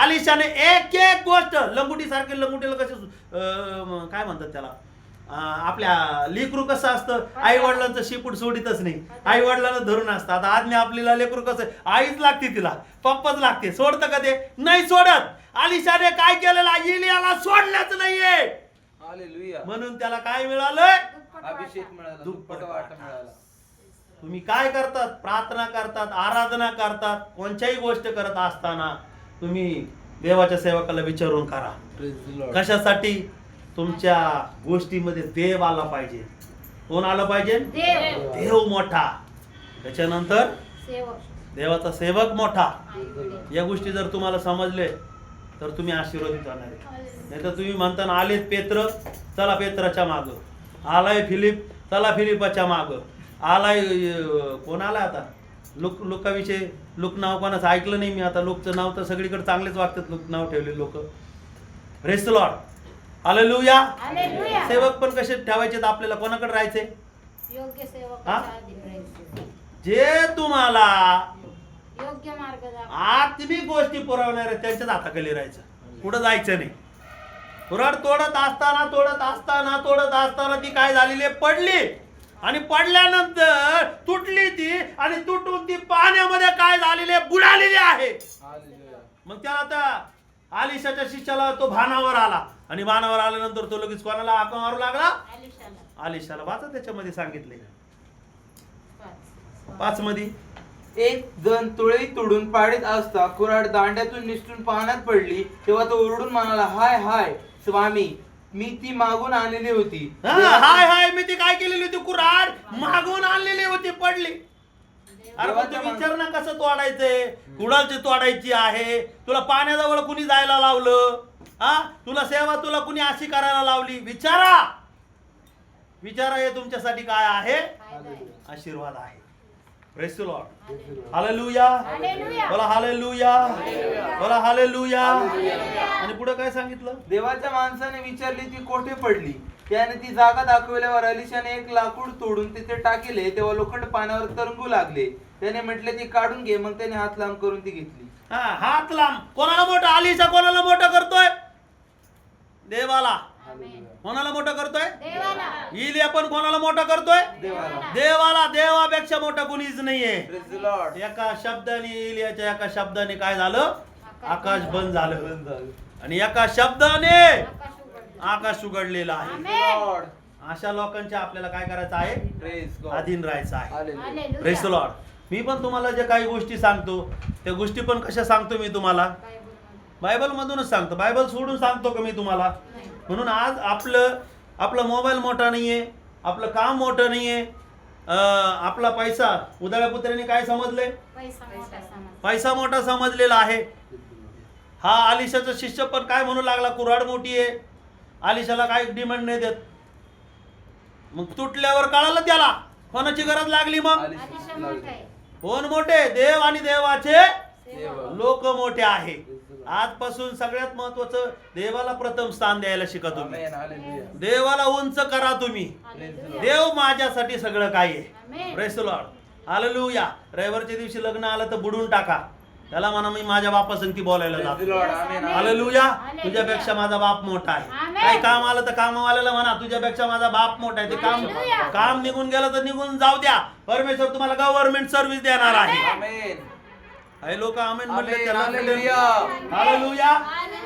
Speaker 1: आलिशाने एक एक गोष्ट, लंगुटी सारखे, लंगुटीला कसे काय म्हणतात त्याला, आपल्या लेकरू कसं असतं, आई वडिलांचं शिपूट सोडितच नाही, आई वडिलांना धरून असतं. आता आज्ञा आपल्याला लेकरू कसं, आईच लागते तिला, पप्पाच लागते. सोडतं का ते? नाही सोडत. आलिशाने काय केलेलं? इलियाला सोडलंच नाहीये.
Speaker 3: Hallelujah.
Speaker 1: म्हणून त्याला काय मिळालंय?
Speaker 3: अभिषेक मिळाला, दुप्पट वाटा मिळाला.
Speaker 1: तुम्ही काय करतात? प्रार्थना करतात, आराधना करतात, कोणत्याही गोष्ट करत असताना तुम्ही देवाच्या सेवकाला विचारून करा.
Speaker 3: Praise the Lord.
Speaker 1: कशासाठी? तुमच्या गोष्टीमध्ये देव आला पाहिजे. कोण आलं पाहिजे?
Speaker 2: देव.
Speaker 1: देव मोठा, त्याच्यानंतर
Speaker 2: सेवक.
Speaker 1: देवाचा सेवक मोठा.
Speaker 2: आई-वडील.
Speaker 1: या गोष्टी जर तुम्हाला समजले तर तुम्ही आशीर्वादित होणार आहे. नाही तर तुम्ही म्हणता ना, आलेत पेत्र, चला पेत्राच्या माग, आलाय फिलिप, चला फिलिपाच्या माग, आलाय कोण आलाय आता लुकाविषयी, लुक नाव कोणाचं ऐकलं नाही मी. आता लुकचं नाव तर सगळीकडे चांगलेच वागतात, लुक नाव ठेवले लोक. Praise the Lord. Hallelujah.
Speaker 2: Hallelujah.
Speaker 1: सेवक पण कसे ठेवायचे? आपल्याला कोणाकडे राहायचे?
Speaker 2: योग्य
Speaker 1: हा?
Speaker 2: सेवकाच्या अधीन राहायचे.
Speaker 1: जे तुम्हाला
Speaker 2: योग्य मार्ग दाखव.
Speaker 1: आत्मिक गोष्टी पुरवणार आहेत त्यांच्याच हाताखाली राहायचं, पुढे जायचं नाही. कुऱ्हाड तोडत असताना ती काय झालेली आहे? पडली. आणि पडल्यानंतर तुटली ती, आणि तुटून ती पाण्यामध्ये काय झालेली आहे? बुडालेली आहे. मग त्याला त्या आलिशाच्या शिष्याला तो भानावर आला, आणि भानावर आल्यानंतर तो लगेच कोणाला हाक मारू लागला?
Speaker 2: आलिशाला.
Speaker 1: आलिशाला. वाचा त्याच्यामध्ये सांगितले
Speaker 2: 5.
Speaker 1: 5 मध्ये.
Speaker 3: एक जण तुळई तोडून पाडीत असता कुऱ्हाड दांड्यातून निसटून पाण्यात पडली. तेव्हा तो ओरडून म्हणाला, हाय हाय स्वामी, मी ती मागून आणलेली होती.
Speaker 1: हाय हाय, मी ती काय केलेली होती? कुऱ्हाड मागून आणलेली होती, पडली. अरे पण तू विचार ना कसं तोडायचंय? कुडालची तोडायची आहे. तुला पाण्याजवळ कुणी जायला लावलं? हा, तुला सेवा तुला कुणी अशी करायला लावली? विचारा. हे तुमच्यासाठी काय आहे? आशीर्वाद आहे. Praise the Lord. Hallelujah.
Speaker 2: Hallelujah.
Speaker 1: बोला हालेलुया. बोला हालेलुया. आणि पुढे काय सांगितलं?
Speaker 3: देवाच्या माणसाने विचारली, ती कोठे पडली? त्याने ती जागा दाखवल्यावर अलिशाने एक लाकूड तोडून तिथे टाकले. तेव्हा लोखंड पाण्यावर तरंगू लागले. त्याने म्हटले, ती काढून घे. मग त्याने हात लांब करून ती घेतली.
Speaker 1: हात लांब. कोणाला मोठं? आलिशा कोणाला मोठं करतोय? देवाला.
Speaker 2: आमेन.
Speaker 1: कोणाला मोठं करतोय?
Speaker 2: देवाला.
Speaker 1: इलिया पण कोणाला मोठं करतोय?
Speaker 3: देवाला.
Speaker 1: देवाला. देवापेक्षा मोठं कुणीच नाहीये.
Speaker 3: Praise the Lord.
Speaker 1: एका शब्दाने, इलियाच्या एका शब्दाने काय झालं? आकाश बंद झालं. आणि एका शब्दाने
Speaker 2: आकाश उघडलं.
Speaker 1: आकाश उघडलेलं आहे.
Speaker 2: आमेन.
Speaker 3: Lord.
Speaker 1: अशा लोकांच्या आपल्याला काय करायचं आहे?
Speaker 3: Praise God.
Speaker 1: अधीन राहायचं आहे.
Speaker 3: Hallelujah.
Speaker 2: Hallelujah.
Speaker 1: Praise the Lord. मी पण तुम्हाला जे काही गोष्टी सांगतो, त्या गोष्टी पण कशा सांगतो मी तुम्हाला? बायबल मधूनच सांगतो. बायबल सोडून सांगतो का मी तुम्हाला? म्हणून आज आपलं मोबाईल मोठा नाहीये, आपलं काम मोठं नाहीये, आपला पैसा. उदाळ्या पुत्र्याने काय समजले?
Speaker 2: पैसा मोठा समज.
Speaker 1: पैसा मोठा समजलेला आहे. हा आलिशाचा शिष्य पण काय म्हणू लागला? कुऱ्हाड मोठी आहे, आलिशाला काय डिमांड नाही देत. मग तुटल्यावर कळालं त्याला कोणाची गरज लागली. मग
Speaker 2: आलिशा मोठा आहे.
Speaker 1: कोण मोठे? देव आणि देवाचे
Speaker 3: सेवक.
Speaker 1: लोक मोठे आहे. आजपासून सगळ्यात महत्वाचं, देवाला प्रथम स्थान द्यायला शिका तुम्ही.
Speaker 3: Amen. Hallelujah.
Speaker 1: देवाला उंच करा तुम्ही.
Speaker 2: हालेलुया.
Speaker 1: देव माझ्यासाठी सगळं काय आहे.
Speaker 2: Amen.
Speaker 1: Praise the Lord. Hallelujah. रविवारच्या दिवशी लग्न आलं तर बुडून टाका. त्याला म्हणा, मी माझ्या बापासंगती बोलायला
Speaker 3: Praise the
Speaker 1: जातो.
Speaker 3: Lord. Amen.
Speaker 1: हालेलुया.
Speaker 2: हालेलुया.
Speaker 1: तुझ्यापेक्षा माझा बाप मोठा आहे.
Speaker 2: आमेन.
Speaker 1: काही काम आलं तर कामवाल्याला म्हणा, तुझ्यापेक्षा माझा बाप मोठा आहे. ते
Speaker 2: हालेलुया.
Speaker 1: काम निघून गेलं तर निघून जाऊ द्या. परमेश्वर तुम्हाला गव्हर्नमेंट सर्व्हिस देणार आहे.
Speaker 3: Amen.
Speaker 1: हे लोक आमेन म्हणले
Speaker 3: Amen.
Speaker 1: त्याला.
Speaker 3: Hallelujah.
Speaker 1: हालेलुया.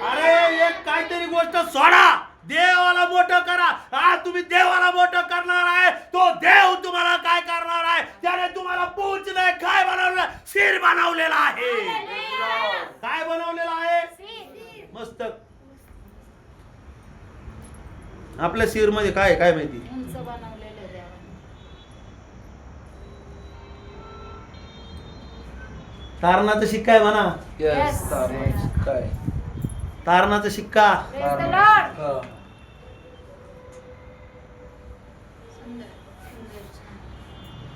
Speaker 1: अरे एक काहीतरी गोष्ट सोडा, देवाला मोठं करा. हा, तुम्ही देवाला मोठं करणार आहे, तो देव तुम्हाला काय करणार आहे? त्याने तुम्हाला पूंछ नाही, काय बनवलं? शिर बनवलेला आहे. काय बनवलेलं आहे? मस्तक. आपल्या शिर मध्ये काय काय माहिती?
Speaker 2: उंच बनवलेलं देवाने.
Speaker 1: तारणाचा शिक्का आहे म्हणा.
Speaker 3: Yes.
Speaker 2: Yes.
Speaker 3: Amen. काय?
Speaker 1: तारणाचा शिक्का.
Speaker 2: Praise the Lord.
Speaker 3: हा.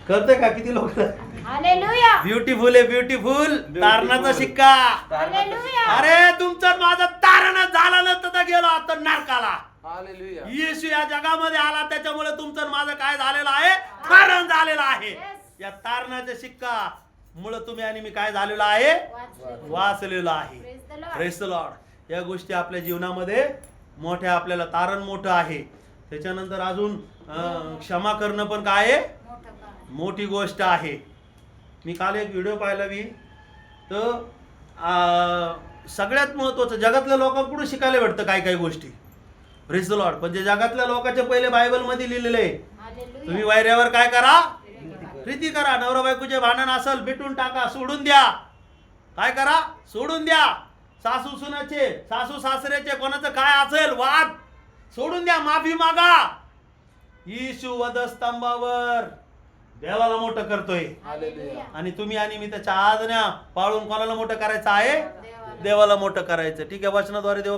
Speaker 1: कळतंय का किती लोक?
Speaker 2: हालेलुया.
Speaker 1: ब्युटिफुल आहे, ब्युटिफुल. तारणाचा शिक्का.
Speaker 2: हालेलुया.
Speaker 1: अरे तुमचं माझं तारण झालं नसतं तर गेलो आता नरकाला.
Speaker 3: Hallelujah.
Speaker 1: येशू या जगामध्ये आला, त्याच्यामुळे तुमचं आणि माझं काय झालेलं आहे? तारण झालेलं आहे.
Speaker 2: Yes.
Speaker 1: या तारणाच्या शिक्का मुळे तुम्ही आणि मी काय झालेलं आहे?
Speaker 2: वाचलं.
Speaker 1: वाचलेलं आहे.
Speaker 2: Praise the Lord.
Speaker 1: Praise the Lord. या गोष्टी आपल्या जीवनामध्ये मोठ्या, आपल्याला तारण मोठं आहे. त्याच्यानंतर अजून क्षमा करणं पण काय आहे?
Speaker 2: मोठं काम.
Speaker 1: मोठी गोष्ट आहे. मी काल एक व्हिडिओ पाहिला तर सगळ्यात महत्वाचं जगातल्या लोकांकडून शिकायला भेटतं काही काही गोष्टी. Praise the Lord. पण जे जगातल्या लोकांच्या पहिले बायबल मध्ये लिहिलेलं आहे,
Speaker 2: हालेलुया.
Speaker 1: तुम्ही वैऱ्यावर काय करा? प्रीती करा. नवरा बायकोचे भांडण असेल भेटून टाका, सोडून द्या. काय करा? सोडून द्या. सासू सुनाचे, सासू सासऱ्याचे, कोणाचं काय असेल वाद, सोडून द्या. माफी मागा. येशू वधस्तंभावर देवाला मोठं करतोय.
Speaker 3: Hallelujah.
Speaker 1: आणि तुम्ही आणि मी त्याच्या आज्ञा पाळून कोणाला मोठं करायचं आहे?
Speaker 2: देवाला.
Speaker 1: देवाला मोठं करायचं. ठीक आहे. वचनाद्वारे देव